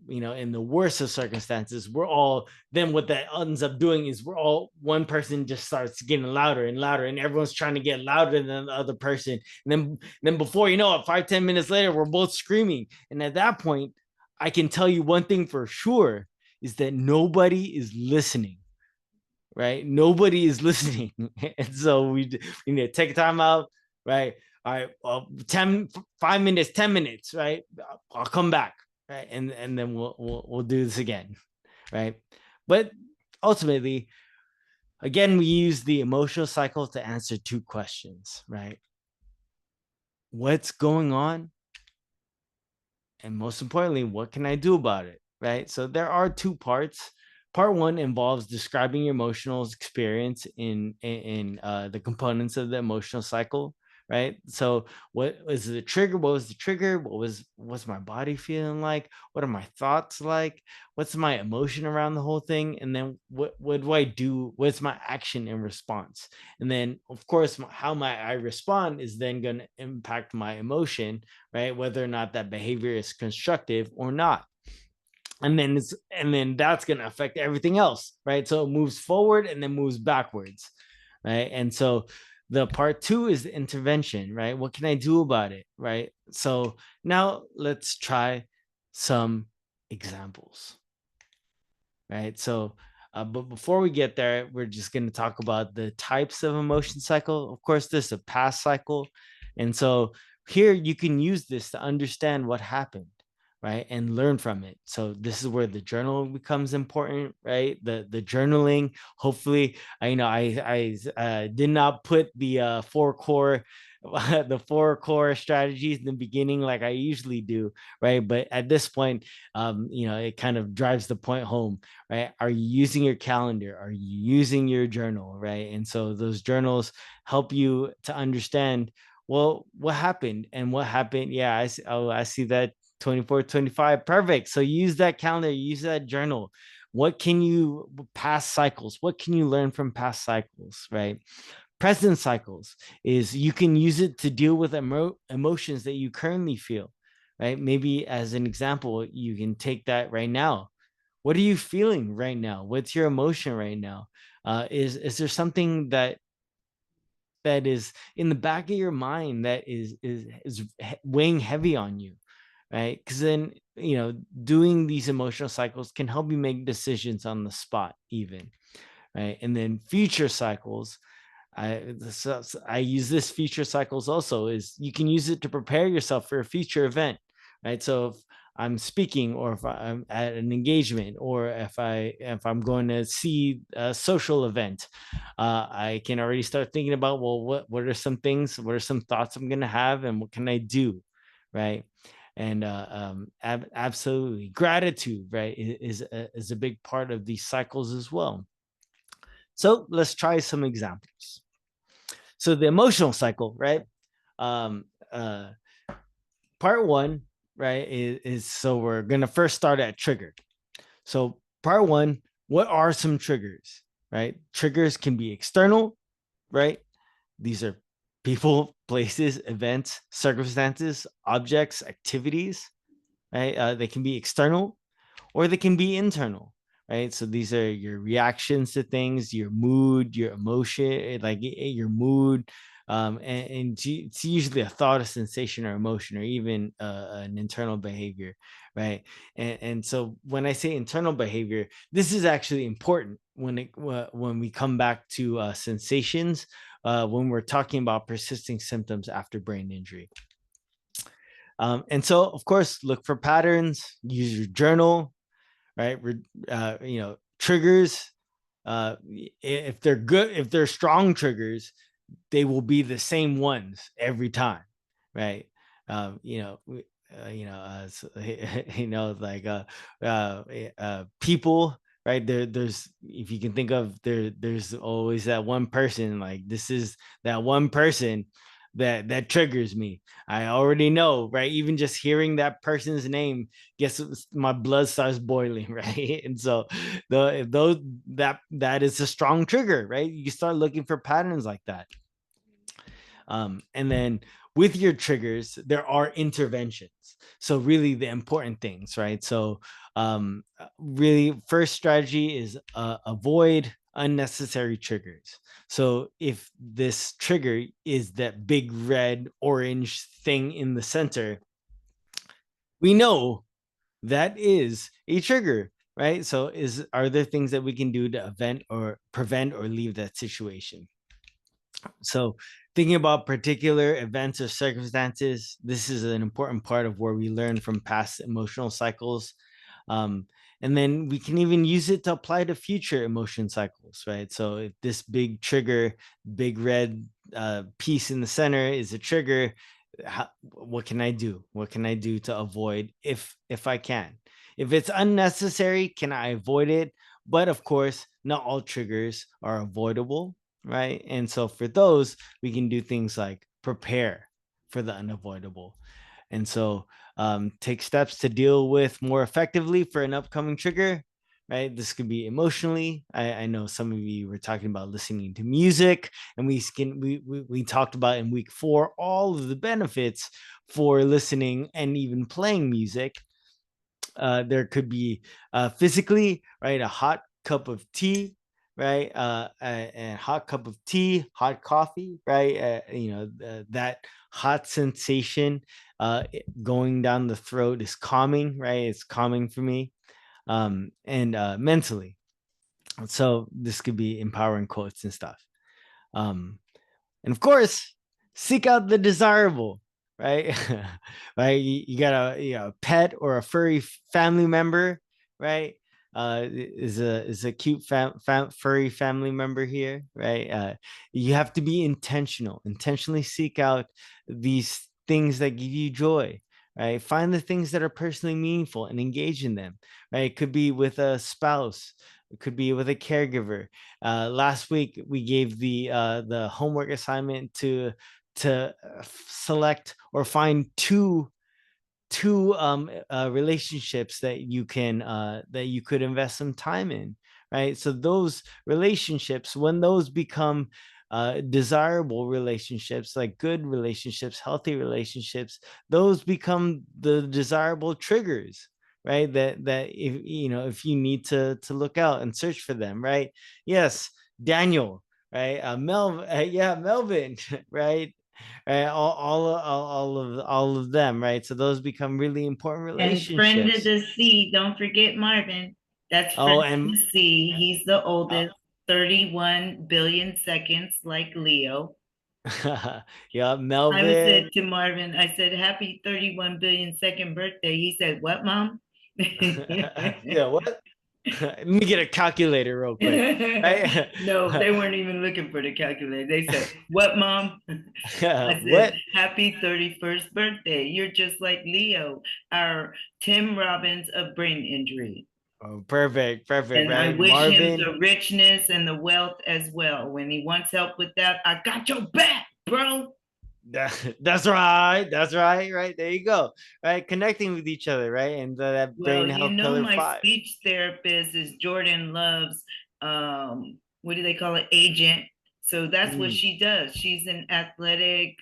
in the worst of circumstances, we're all, then what that ends up doing is we're all, one person just starts getting louder and louder, and everyone's trying to get louder than the other person, and then before you know it, 5-10 minutes later, we're both screaming. And at that point, I can tell you one thing for sure, is that nobody is listening, right? Nobody is listening. And so we need to take a time out, right? All right, 5 minutes, 10 minutes, right? I'll come back, right? And then we'll do this again, right? But ultimately, again, we use the emotional cycle to answer 2 questions, right? What's going on? And most importantly, what can I do about it? Right. So there are 2 parts. Part 1 involves describing your emotional experience in the components of the emotional cycle. Right. So what was the trigger? What was the trigger? What's my body feeling like? What are my thoughts like? What's my emotion around the whole thing? And then what do I do? What's my action in response? And then, of course, how I respond is then going to impact my emotion, right? Whether or not that behavior is constructive or not. And then that's going to affect everything else, right? So it moves forward and then moves backwards, right? And so the part 2 is the intervention, right? What can I do about it, right? So now let's try some examples, right? So but before we get there, we're just going to talk about the types of emotion cycle. Of course, there's a past cycle. And so here you can use this to understand what happened, right, and learn from it. So this is where the journal becomes important, right? The journaling. Hopefully, I did not put the four core the four core strategies in the beginning like I usually do, right? But at this point, it kind of drives the point home, right? Are you using your calendar? Are you using your journal, right? And so those journals help you to understand, well, what happened and what happened. Yeah, I see that 24, 25. Perfect. So use that calendar, use that journal. What can you, past cycles, what can you learn from past cycles, right? Present cycles is you can use it to deal with emotions that you currently feel, right? Maybe as an example, you can take that right now. What are you feeling right now? What's your emotion right now? Is there something that is in the back of your mind that is weighing heavy on you, right? Because then, doing these emotional cycles can help you make decisions on the spot, even, right? And then future cycles, I use this future cycles also, is you can use it to prepare yourself for a future event, right? So if I'm speaking, or if I'm at an engagement, or if I'm going to see a social event, I can already start thinking about, well, what are some things, what are some thoughts I'm going to have, and what can I do, right? And absolutely, gratitude, right, is a big part of these cycles as well. So let's try some examples. So the emotional cycle, right? Um, uh, Part one, right, is so we're gonna first start at trigger. So part one, what are some triggers, right? Triggers can be external, right? These are people, places, events, circumstances, objects, activities, right? They can be external, or they can be internal, right? So these are your reactions to things, your mood, your emotion, like your mood. And it's usually a thought, a sensation, or emotion, or even an internal behavior, right? And so when I say internal behavior, this is actually important when we come back to sensations, when we're talking about persisting symptoms after brain injury. And so, of course, look for patterns, use your journal, right? Triggers. If they're good, if they're strong triggers, they will be the same ones every time, right? So, like people, right? There's, if you can think of, there's always that one person. Like, this is that one person that triggers me. I already know, right? Even just hearing that person's name, guess my blood starts boiling, right? And so if those, that is a strong trigger, right? You start looking for patterns like that. And then with your triggers, there are interventions. So really the important things, right? So really, first strategy is avoid unnecessary triggers. So if this trigger is that big red orange thing in the center, we know that is a trigger, right? So are there things that we can do to prevent or leave that situation? So thinking about particular events or circumstances, this is an important part of where we learn from past emotional cycles. Um, and then we can even use it to apply to future emotion cycles, right? So if this big trigger, big red piece in the center is a trigger, what can I do? What can I do to avoid, if I can? If it's unnecessary, can I avoid it? But of course, not all triggers are avoidable, right? And so for those, we can do things like prepare for the unavoidable. And so take steps to deal with more effectively for an upcoming trigger, right? This could be emotionally. I know some of you were talking about listening to music, and we talked about in week 4 all of the benefits for listening and even playing music. There could be physically, right? A hot cup of tea, right? A hot cup of tea, hot coffee, right? That hot sensation going down the throat is calming, right? It's calming for me. And mentally. So this could be empowering quotes and stuff. Um, and of course, seek out the desirable, right? Right? You got a pet or a furry family member, right? Is a cute furry family member here, right? You have to be intentionally seek out these things that give you joy, right? Find the things that are personally meaningful and engage in them, right? It could be with a spouse, it could be with a caregiver. Last week we gave the homework assignment to select or find two relationships that you could invest some time in, right? So those relationships, when those become desirable relationships, like good relationships, healthy relationships, those become the desirable triggers, right? That if if you need to look out and search for them, right? Yes, Daniel, right? Yeah, Melvin, right? Right, all of them, right? So those become really important And friend of relationships. the sea, don't forget Marvin. That's friend Oh, of and the sea. He's the uh, oldest, 31 billion seconds, like Leo. yeah, I was Melvin. said to Marvin, I said, happy 31 billion second birthday. He said, what, mom? Yeah, what? Let me get a calculator real quick, right? No, they weren't even looking for the calculator. They said, what, mom? I said, What? happy 31st birthday. You're just like Leo, our Tim Robbins of brain injury. Oh, perfect, And I right? wish him Marvin. the richness and the wealth as well. When he wants help with that, I got your back, bro. That's right. That's right. Right. There you go. Right. Connecting with each other, right? And that Well, brain you health know, pillar my five. speech therapist is Jordan Love's, what do they call it? Agent. So that's what Mm, she does. She's an athletic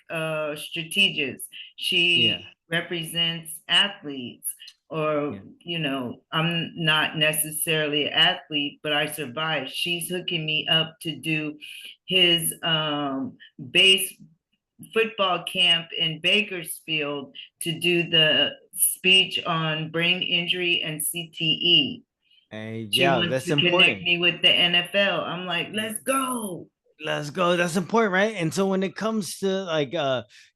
strategist. yeah. She represents athletes, or, Yeah. I'm not necessarily an athlete, but I survived. She's hooking me up to do his base football camp in Bakersfield to do the speech on brain injury and CTE. She Yeah, wants that's to connect important. me with the NFL. I'm like, let's go. Let's go. That's important, right? And so when it comes to like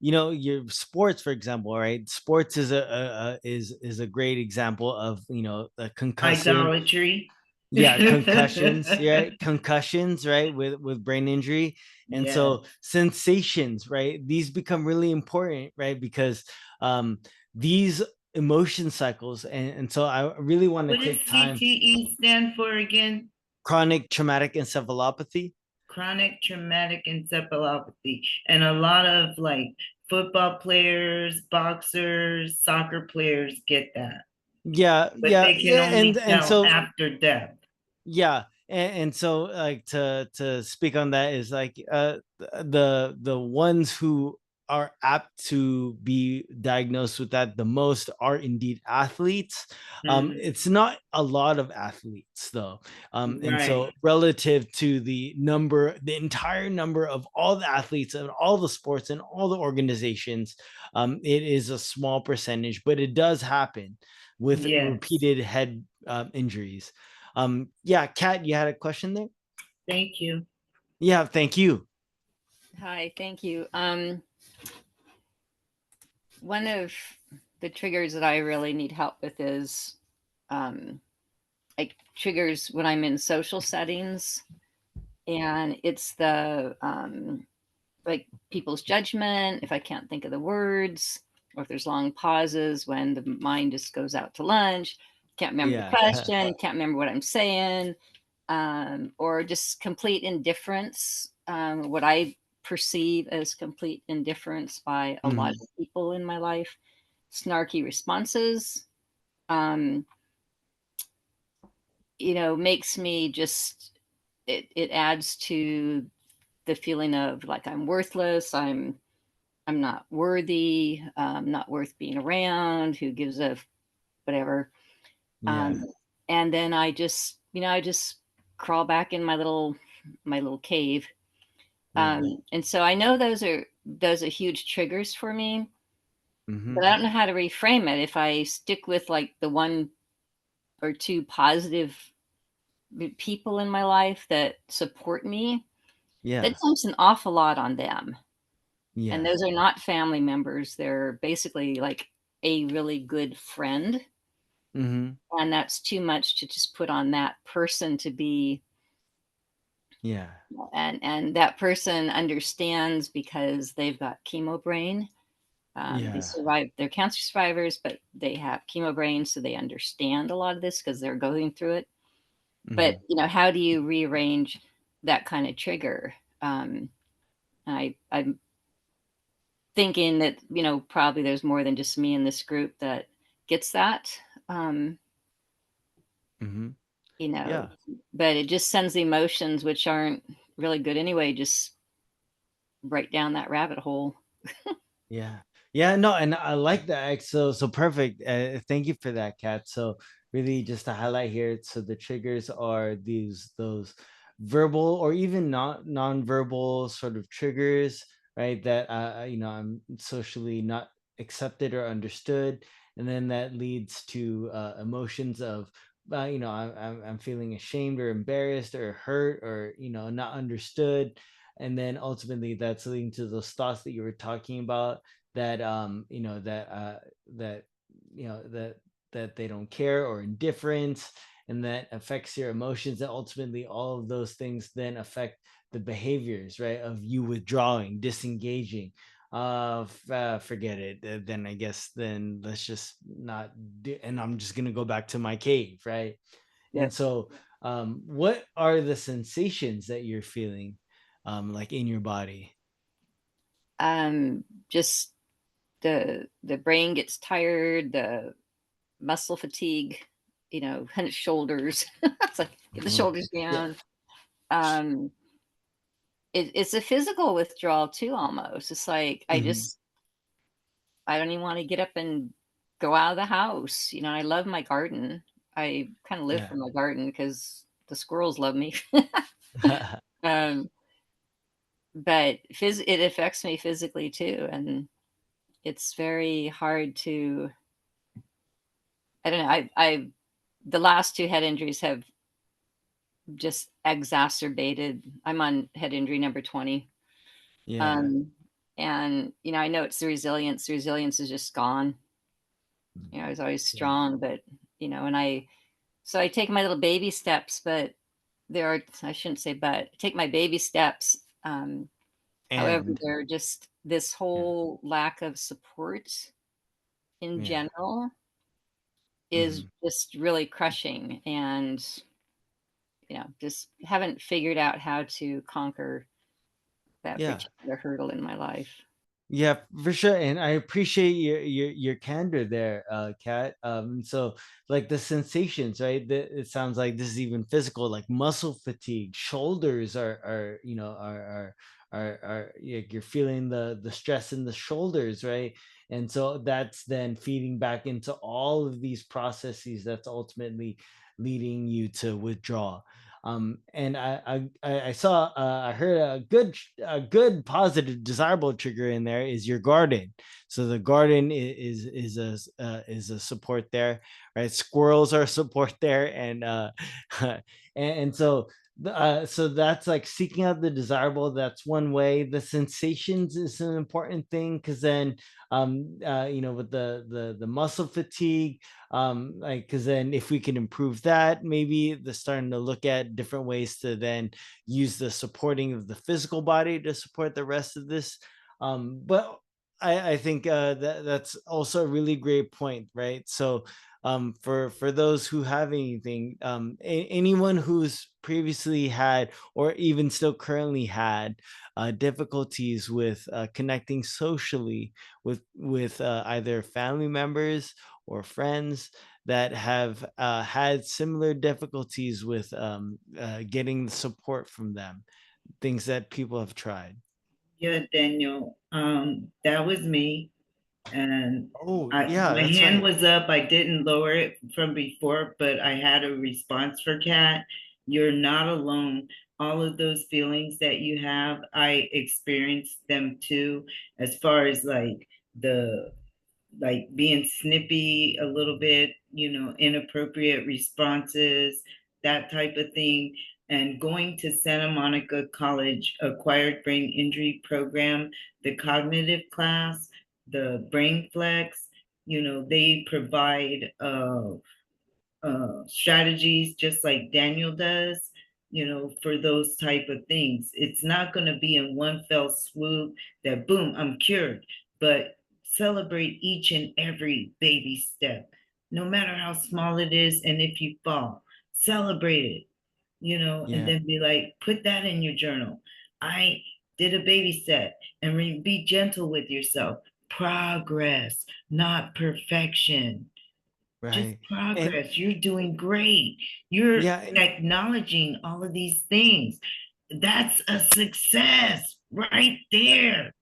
your sports, for example, right? Sports is a great example of a concussive, Idolatry. yeah, concussions, yeah, concussions, right, with brain injury. And Yes. so sensations, right, these become really important, right, because um these emotion cycles, and so I really want to What does take time. CTE stand for again? Chronic traumatic encephalopathy. Chronic traumatic encephalopathy. And a lot of like football players, boxers, soccer players get that, Yeah, but yeah, they can yeah, and only and tell so after death. yeah, and so like to speak on that is like the ones who are apt to be diagnosed with that the most are indeed athletes. Mhm. It's not a lot of athletes though, and Right. so relative to the entire number of all the athletes and all the sports and all the organizations, it is a small percentage, but it does happen with Yes. repeated head injuries. Yeah, Kat, you had a question there? Thank you. Yeah, thank you. Hi, thank you. One of the triggers that I really need help with is um, like triggers when I'm in social settings, and it's the like people's judgment if I can't think of the words, or if there's long pauses when the mind just goes out to lunch, can't remember the Yeah. question, can't remember what I'm saying, or just complete indifference, what I perceive as complete indifference by a lot Mhm. of people in my life, snarky responses, um, makes me just, it adds to the feeling of like I'm worthless, I'm not worthy, not worth being around, who gives a whatever. Yeah. Um, and then I just crawl back in my little cave. Yeah. And so I know those are huge triggers for me, but Hmm. I don't know how to reframe it. If I stick with like the one or two positive people in my life that support me, that Yeah. dumps an awful lot on them. And Yeah. those are not family members. They're basically like a really good friend. Mm-hmm. And that's too much to just put on that person to be, Yeah. and that person understands because they've got chemo brain. They Yeah. survive, they're cancer survivors, but they have chemo brain, so they understand a lot of this because they're going through it. Mm-hmm. But how do you rearrange that kind of trigger? I'm thinking that probably there's more than just me in this group that gets that. Um, Mm-hmm. you know, Yeah. but it just sends the emotions, which aren't really good anyway, just right down that rabbit hole. Yeah. Yeah, no, and I like that. So perfect. Thank you for that, Kat. So really just to highlight here, so the triggers are those verbal or even not non-verbal sort of triggers, right? That I'm socially not accepted or understood, and then that leads to emotions of I'm feeling ashamed or embarrassed or hurt or not understood, and then ultimately that's leading to those thoughts that you were talking about, that that that they don't care, or indifference, and that affects your emotions, and ultimately all of those things then affect the behaviors, right, of you withdrawing, disengaging. Forget it. Then I guess then let's just not do, and I'm just gonna go back to my cave, right? And Yep. so what are the sensations that you're feeling, like in your body? Just the brain gets tired, the muscle fatigue, hunch shoulders. It's like get the Mhm. shoulders Yeah. down. Um, it's a physical withdrawal too, almost. It's like Mhm. I don't even want to get up and go out of the house. I love my garden. I kind of live Yeah. for my garden because the squirrels love me. um, but it affects me physically too, and it's very hard to. I don't know. I the last two head injuries have just exacerbated. I'm on head injury number 20. Yeah. Um, and I know it's the resilience. The resilience is just gone. I was always Yeah. strong, but and I take my little baby steps, but I shouldn't say but, take my baby steps. However, And they're just this yeah. whole lack of support in Yeah. general is Mhm. just really crushing, and just haven't figured out how to conquer that Yeah. particular hurdle in my life. Yeah, for sure, and I appreciate your candor there, Kat. So like the sensations, right? It sounds like this is even physical, like muscle fatigue, shoulders you're feeling the stress in the shoulders, right? And so that's then feeding back into all of these processes that's ultimately leading you to withdraw. And I saw, I heard a good positive desirable trigger in there is your garden. So the garden is a support there, right? Squirrels are a support there, and and so so that's like seeking out the desirable. That's one way. The sensations is an important thing, because then with the muscle fatigue, like, because then if we can improve that, maybe the starting to look at different ways to then use the supporting of the physical body to support the rest of this. But I think that's also a really great point, right? So for those who have anything, anyone who's previously had or even still currently had difficulties with connecting socially with either family members or friends that have had similar difficulties with getting the support from them, things that people have tried. Yeah, Daniel, that was me. And Oh, yeah, my that's hand right. was up. I didn't lower it from before, but I had a response for Kat. You're not alone. All of those feelings that you have, I experienced them too, as far as the being snippy a little bit, inappropriate responses, that type of thing. and going to Santa Monica College Acquired Brain Injury Program, the cognitive class, the brain flex, they provide strategies just like Daniel does, for those type of things. It's not going to be in one fell swoop that boom, I'm cured, but celebrate each and every baby step, no matter how small it is. And if you fall, celebrate it, and Yeah. then be like, put that in your journal. I did a baby step, and be gentle with yourself. Progress, not perfection, just Right. And progress. You're doing great. You're yeah, and acknowledging all of these things. That's a success right there.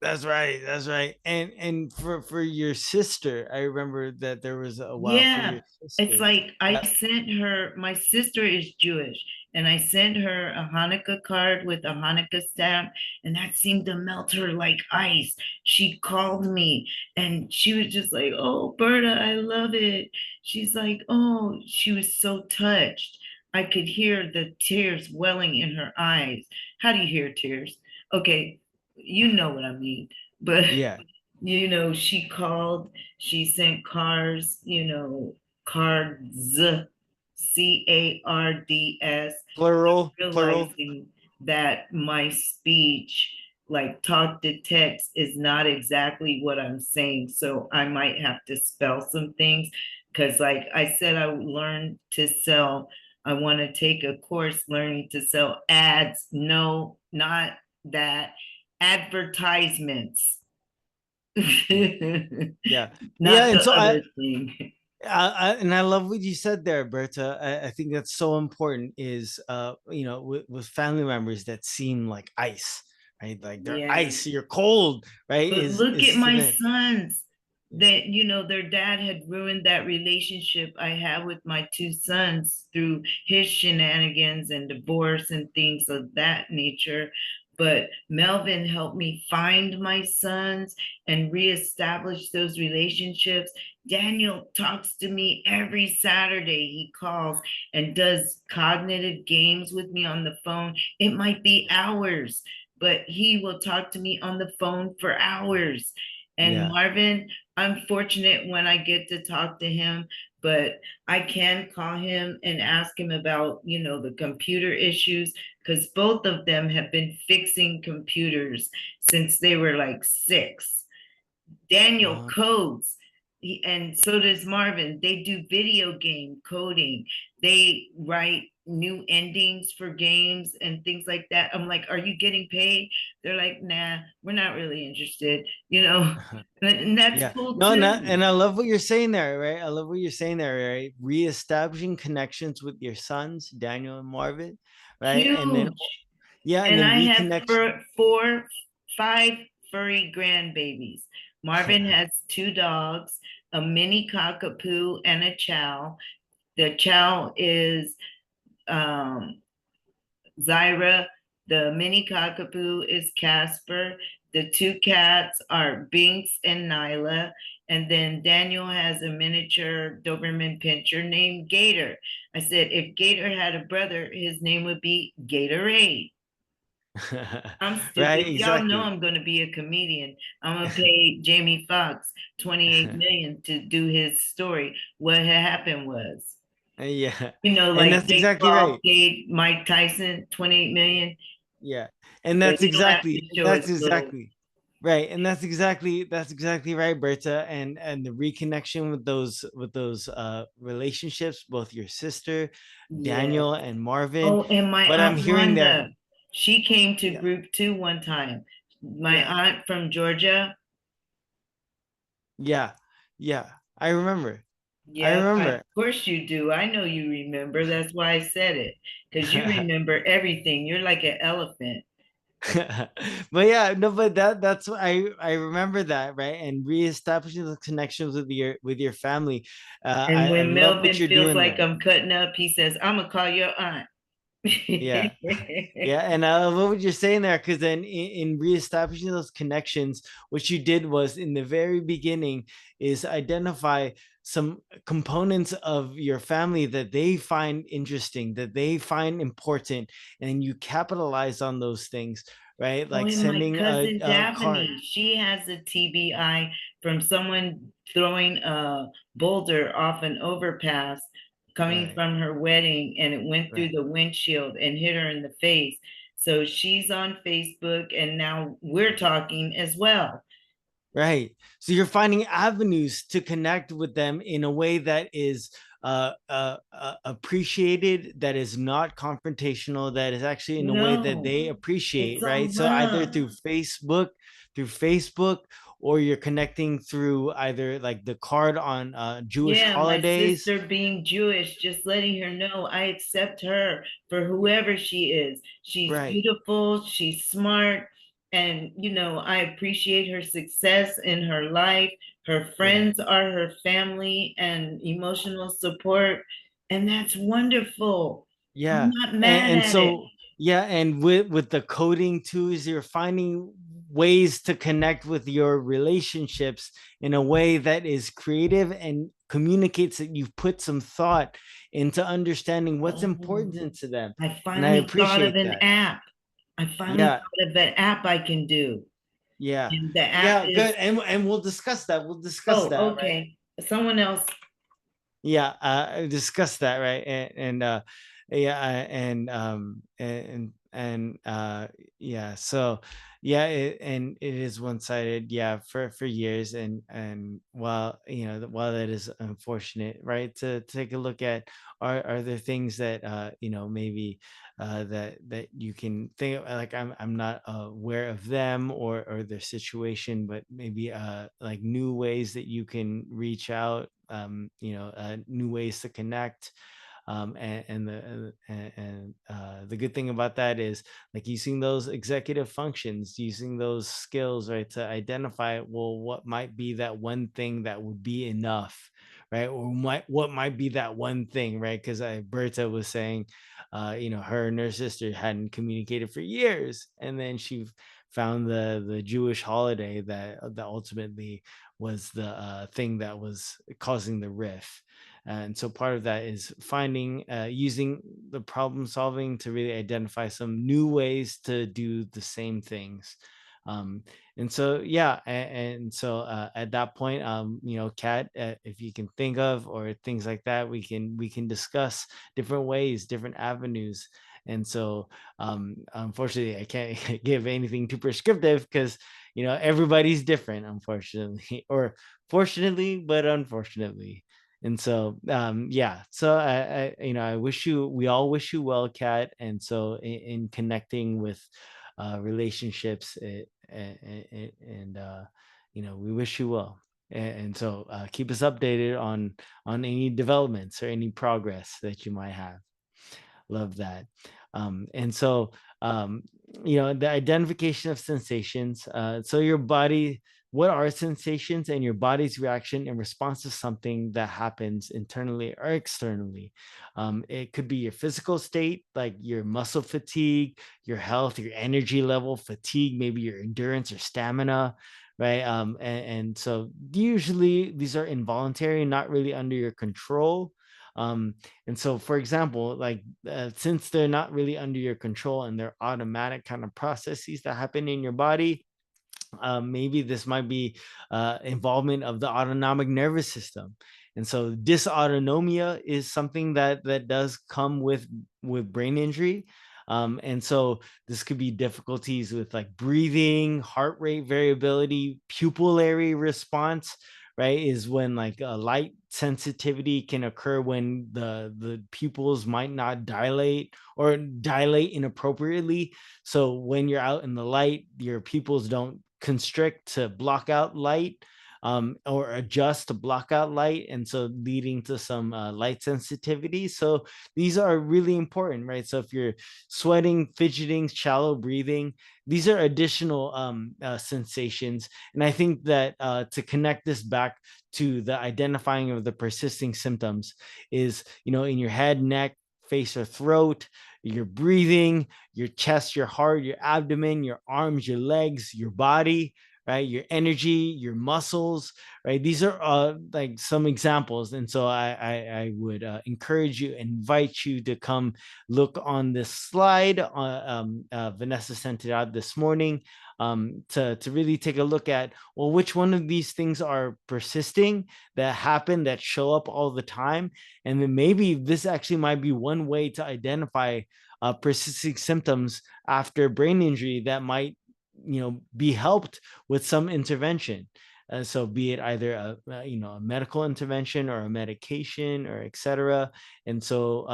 that's right. That's right. And for your sister, I remember that there was a while for Yeah. your It's sister. like I That sent her, my sister is Jewish, and I sent her a Hanukkah card with a Hanukkah stamp, and that seemed to melt her like ice. She called me and she was just like, "Oh, Berta, I love it." She's like, "Oh," she was so touched. I could hear the tears welling in her eyes. How do you hear tears? Okay, you know what I mean. But yeah, she called, she sent cars, cards, CARDS, plural, plural. realizing that my speech, like talk to text, is not exactly what I'm saying. So I might have to spell some things because, like I said, I learned to sell. I want to take a course learning to sell ads. No, not that. Advertisements. Yeah, yeah, yeah. Not And the so other thing. and I love what you said there, Berta. I think that's so important. Is with family members that seem like ice, right? Like they're Yeah. ice. You're cold, right? But look at Is my to sons that, their dad had ruined that relationship I have with my two sons through his shenanigans and divorce and things of that nature. But Melvin helped me find my sons and reestablish those relationships. Daniel talks to me every Saturday. He calls and does cognitive games with me on the phone. It might be hours, but he will talk to me on the phone for hours. And yeah, Marvin, I'm fortunate when I get to talk to him, but I can call him and ask him about, the computer issues, because both of them have been fixing computers since they were like 6. Daniel uh, codes. And so does Marvin. They do video game coding. They write new endings for games and things like that. I'm like, are you getting paid? They're like, nah, we're not really interested, and that's yeah. cool No, not, too. and I love what you're saying there, right? I love what you're saying there, right? Reestablishing connections with your sons, Daniel and Marvin, right? And then Huge. yeah, and And then I have reconnection. 5 furry grandbabies. Marvin has 2 dogs, a mini cockapoo and a chow. The chow is um, Zyra. The mini cockapoo is Casper. The 2 cats are Binks and Nyla. And then Daniel has a miniature Doberman Pinscher named Gator. I said, if Gator had a brother, his name would be Gatorade. I'm Right, stupid. Y'all know exactly. I'm going to be a comedian. I'm going to pay Jamie Foxx 28 million to do his story. What had happened was, Yeah, and like that's Jake exactly Paul right. paid Mike Tyson 28 million, Yeah, and but he don't have to show his that's little. exactly right, and that's exactly right, Berta. And the reconnection with those relationships, both your sister, Yeah. Daniel and Marvin. Oh, and my What I'm aunt hearing there, Wanda, she came to yeah, group 2 one time. My yeah, aunt from Georgia. yeah, yeah. I remember. I Yeah, of remember. course you do. I know you remember. That's why I said it, because you remember everything. You're like an elephant. But yeah, no, but that's what I remember that, right? And reestablishing the connections with your family. And I when love what Melvin you're feels doing like there. I'm cutting up, he says, I'm gonna call your aunt. Yeah. Yeah, and I love what you're saying there, because then in reestablishing those connections, what you did was in the very beginning is identify some components of your family that they find interesting, that they find important, and you capitalize on those things, right? Oh, Like and my sending cousin a card. Daphne, she has a TBI from someone throwing a boulder off an overpass coming Right, from her wedding, and it went through right. the windshield and hit her in the face. So she's on Facebook, and now we're talking as well. Right. So you're finding avenues to connect with them in a way that is appreciated, that is not confrontational, that is actually in a way that No, they it's appreciate, all right? So either love. through Facebook, or you're connecting through either like the card on Jewish Yeah, my holidays. sister being Jewish, just letting her know I accept her for whoever she is. She's Right. beautiful, she's smart, and I appreciate her success in her life. Her Right. friends are her family and emotional support, and that's wonderful. I'm Yeah. not and, mad and at it. so yeah, and with the coding too, is you're finding ways to connect with your relationships in a way that is creative and communicates that you've put some thought into understanding what's Oh, important to them. I And I finally thought of appreciate an that. app. I finally Yeah. thought of an app I can do. Yeah. And the app Yeah, good. is, And we'll discuss that. We'll discuss oh, that, right? okay. Someone else. Yeah, discuss that, right? And yeah, and yeah, so yeah, and it is one-sided, yeah, for years. And while while that is unfortunate, right, to take a look at, are there things that maybe that you can think of, like, I'm not aware of them, or their situation, but maybe like new ways that you can reach out, new ways to connect. The good thing about that is, like, using those executive functions, using those skills, right, to identify, well, what might be that one thing that would be enough, right? Or what might be that one thing, right? Because Berta was saying, her and her sister hadn't communicated for years, and then she found the Jewish holiday that ultimately was the thing that was causing the rift. And so part of that is finding, using the problem solving to really identify some new ways to do the same things. Um, and so, yeah, and so at that point, Kat, if you can think of, or things like that, we can discuss different ways, different avenues. And so, unfortunately, I can't give anything too prescriptive, because everybody's different, unfortunately, or fortunately, but unfortunately. And so, yeah, so we all wish you well, Kat. And so, in connecting with relationships, and we wish you well. And so, keep us updated on any developments or any progress that you might have. Love that. And so, um, the identification of sensations. So your body, what are sensations, and your body's reaction in response to something that happens internally or externally. It could be your physical state, like your muscle fatigue, your health, your energy level, fatigue, maybe your endurance or stamina, right? And so usually these are involuntary, not really under your control. And so, for example, like, since they're not really under your control, and they're automatic kind of processes that happen in your body, maybe this might be involvement of the autonomic nervous system. And so dysautonomia is something that does come with brain injury. And so this could be difficulties with, like, breathing, heart rate variability, pupillary response, right? Is when, like, a light sensitivity can occur when the pupils might not dilate, or dilate inappropriately. So when you're out in the light, your pupils don't constrict to block out light, or adjust to block out light, and so leading to some light sensitivity. So these are really important, right? So if you're sweating, fidgeting, shallow breathing, these are additional sensations. And I think that, to connect this back to the identifying of the persisting symptoms, is, in your head, neck, face, or throat, your breathing, your chest, your heart, your abdomen, your arms, your legs, your body, right? Your energy, your muscles, right? These are like some examples. And so I would encourage you, invite you to come look on this slide. Vanessa sent it out this morning, to really take a look at, well, which one of these things are persisting, that happen, that show up all the time. And then maybe this actually might be one way to identify persisting symptoms after brain injury that might, be helped with some intervention. So be it either a medical intervention or a medication or etc. And so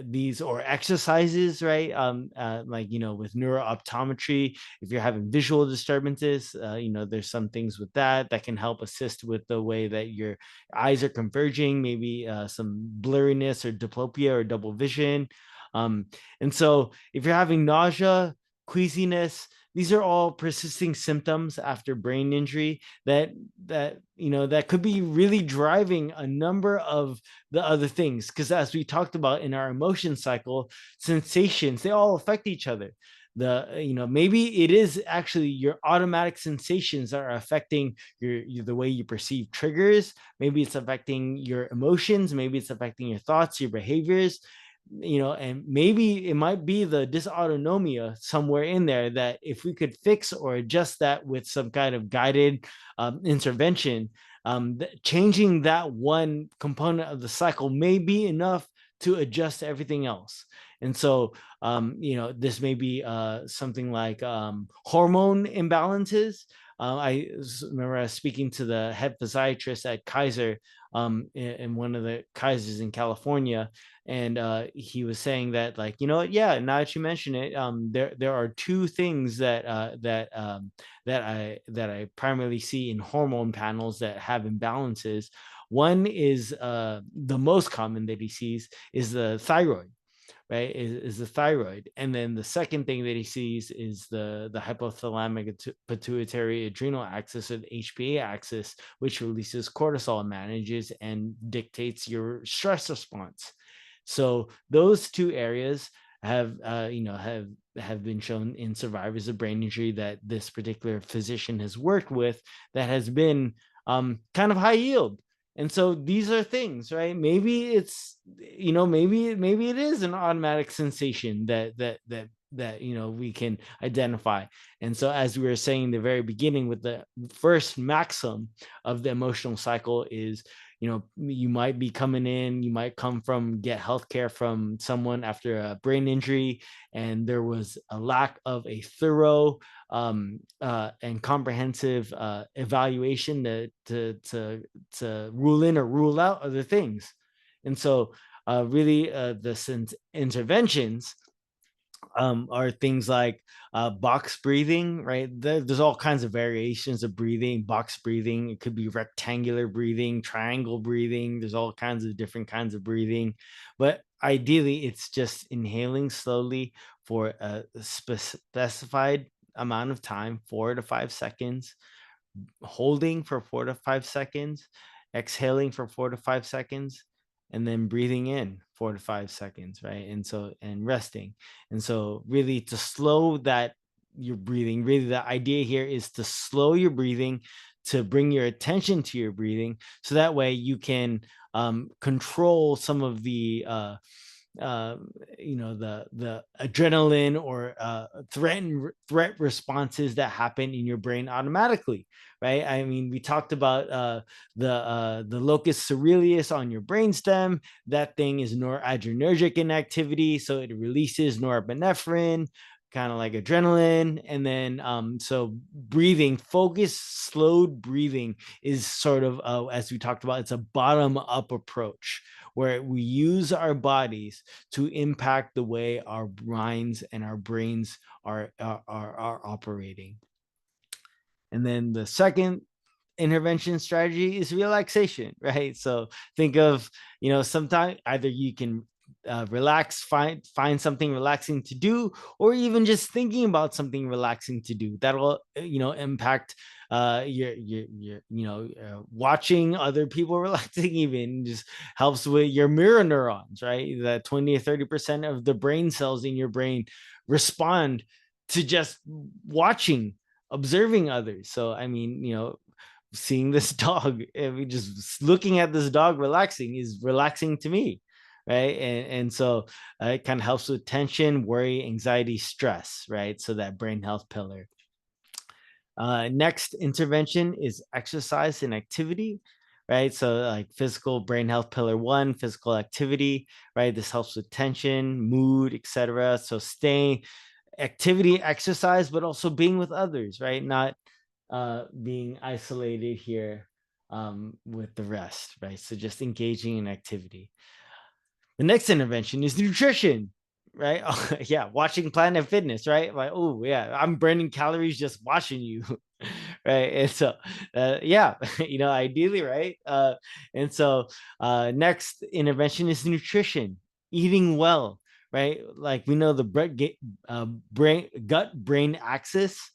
these, or exercises, right? Like, with neurooptometry, if you're having visual disturbances, there's some things with that can help assist with the way that your eyes are converging, maybe some blurriness or diplopia or double vision. And so if you're having nausea, queasiness, these are all persisting symptoms after brain injury that could be really driving a number of the other things. Because as we talked about in our emotion cycle, sensations, they all affect each other. Maybe it is actually your automatic sensations that are affecting the way you perceive triggers. Maybe it's affecting your emotions. Maybe it's affecting your thoughts, your behaviors. And maybe it might be the dysautonomia somewhere in there, that if we could fix or adjust that with some kind of guided intervention, changing that one component of the cycle may be enough to adjust everything else. And so this may be something like hormone imbalances. I remember I was speaking to the head physiatrist at Kaiser, in one of the Kaisers in California, and he was saying that, like, yeah, now that you mention it, there are two things that I primarily see in hormone panels that have imbalances. One is the most common that he sees is the thyroid, right? Is the thyroid. And then the second thing that he sees is the hypothalamic pituitary adrenal axis, or the HPA axis, which releases cortisol, manages and dictates your stress response. So those two areas have been shown in survivors of brain injury that this particular physician has worked with, that has been kind of high yield. And so these are things, right? Maybe it's, maybe it is an automatic sensation that we can identify. And so, as we were saying in the very beginning, with the first maxim of the emotional cycle is, you might be coming in, you might come from get healthcare from someone after a brain injury, and there was a lack of a thorough and comprehensive evaluation to rule in or rule out other things. And so really the interventions are things like box breathing, right? There's all kinds of variations of breathing. Box breathing, it could be rectangular breathing, triangle breathing. There's all kinds of different kinds of breathing, but ideally it's just inhaling slowly for a specified amount of time, 4 to 5 seconds, holding for 4 to 5 seconds, exhaling for 4 to 5 seconds, and then breathing in 4 to 5 seconds, right? And so, and resting. And so really to slow that your breathing, really the idea here is to slow your breathing, to bring your attention to your breathing, so that way you can control some of the the adrenaline or threat responses that happen in your brain automatically, right? I mean, we talked about the locus coeruleus on your brainstem. That thing is noradrenergic in activity, so it releases norepinephrine, kind of like adrenaline. And then so breathing, focused slowed breathing, is sort of as we talked about, it's a bottom up approach, where we use our bodies to impact the way our minds and our brains are operating. And then the second intervention strategy is relaxation, right? So think of, sometimes either you can relax, find something relaxing to do, or even just thinking about something relaxing to do. That'll impact your watching other people relaxing even just helps with your mirror neurons, right? That 20 or 30% of the brain cells in your brain respond to just watching observing others. So, I mean, seeing this dog, I mean, just looking at this dog relaxing is relaxing to me, right? And so it kind of helps with tension, worry, anxiety, stress, right? So that brain health pillar. Next intervention is exercise and activity, right? So like physical brain health pillar 1, physical activity, right? This helps with tension, mood, etc. So staying activity, exercise, but also being with others, right? Not being isolated here with the rest, right? So just engaging in activity. The next intervention is nutrition, right? Yeah, watching Planet Fitness, right? Like, oh yeah, I'm burning calories just watching you, right? And so, yeah, ideally, right? And so, next intervention is nutrition, eating well, right? Like we know the gut brain axis,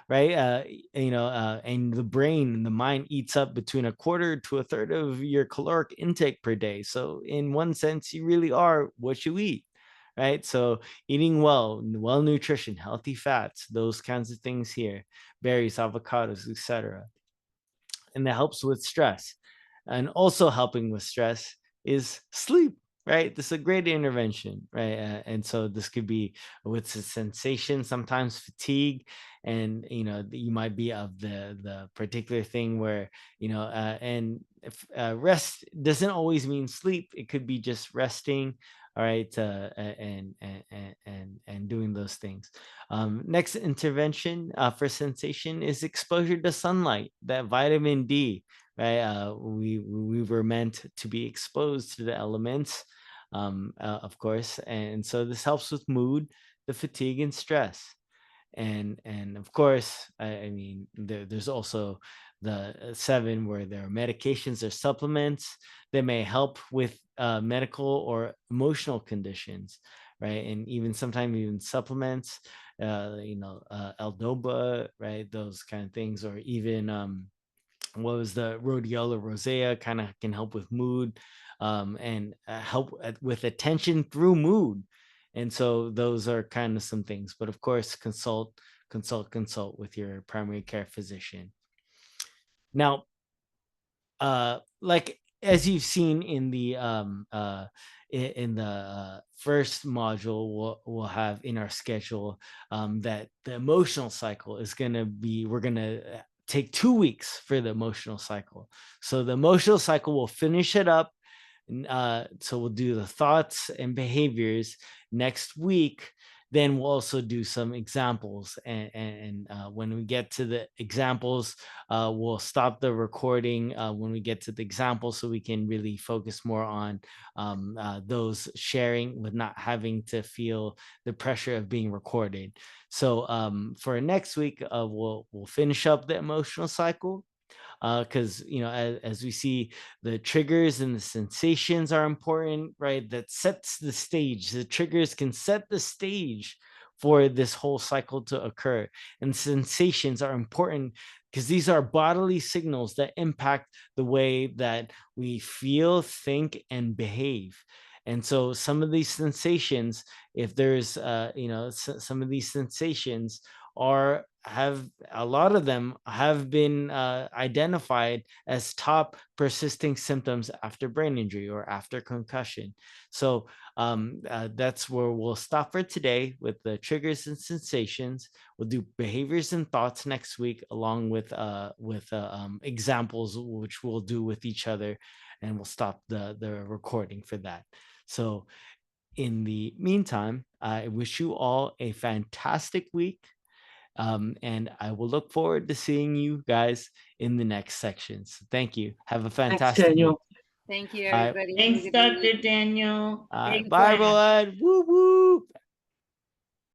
right? And the brain and the mind eats up between a quarter to a third of your caloric intake per day. So in one sense, you really are what you eat, right? So eating well nutrition, healthy fats, those kinds of things here, berries, avocados, etc. And that helps with stress. And also helping with stress is sleep, right? This is a great intervention, right? And so this could be with the sensation, sometimes fatigue, and you might be of the particular thing where and if, rest doesn't always mean sleep. It could be just resting, all right, and doing those things. Next intervention for sensation is exposure to sunlight, that vitamin D, right? We were meant to be exposed to the elements, of course, and so this helps with mood, the fatigue, and stress. And of course, I mean, there's also the 7 where there are medications or supplements that may help with medical or emotional conditions, right? And even sometimes even supplements, L-dopa, right? Those kind of things, or even what was the rhodiola rosea, kind of can help with mood, and help with attention through mood. And so those are kind of some things, but of course, consult with your primary care physician. Now, like as you've seen in the in the first module, we'll have in our schedule that the emotional cycle is going to be, we're going to take 2 weeks for the emotional cycle. So the emotional cycle will finish it up. So we'll do the thoughts and behaviors next week. Then we'll also do some examples, and when we get to the examples, we'll stop the recording when we get to the examples, so we can really focus more on those sharing with not having to feel the pressure of being recorded. So for next week, we'll finish up the emotional cycle, because as we see, the triggers and the sensations are important, right? That sets the stage. The triggers can set the stage for this whole cycle to occur, and sensations are important because these are bodily signals that impact the way that we feel, think, and behave. And so some of these sensations, if there's some of these sensations are have a lot of them have been identified as top persisting symptoms after brain injury or after concussion. So that's where we'll stop for today with the triggers and sensations. We'll do behaviors and thoughts next week, along with examples, which we'll do with each other, and we'll stop the recording for that. So in the meantime, I wish you all a fantastic week. And I will look forward to seeing you guys in the next sections. Thank you. Have a fantastic week. Thank you, All right. everybody. Thanks, Dr. Daniel. Bye, everyone. Woo woo.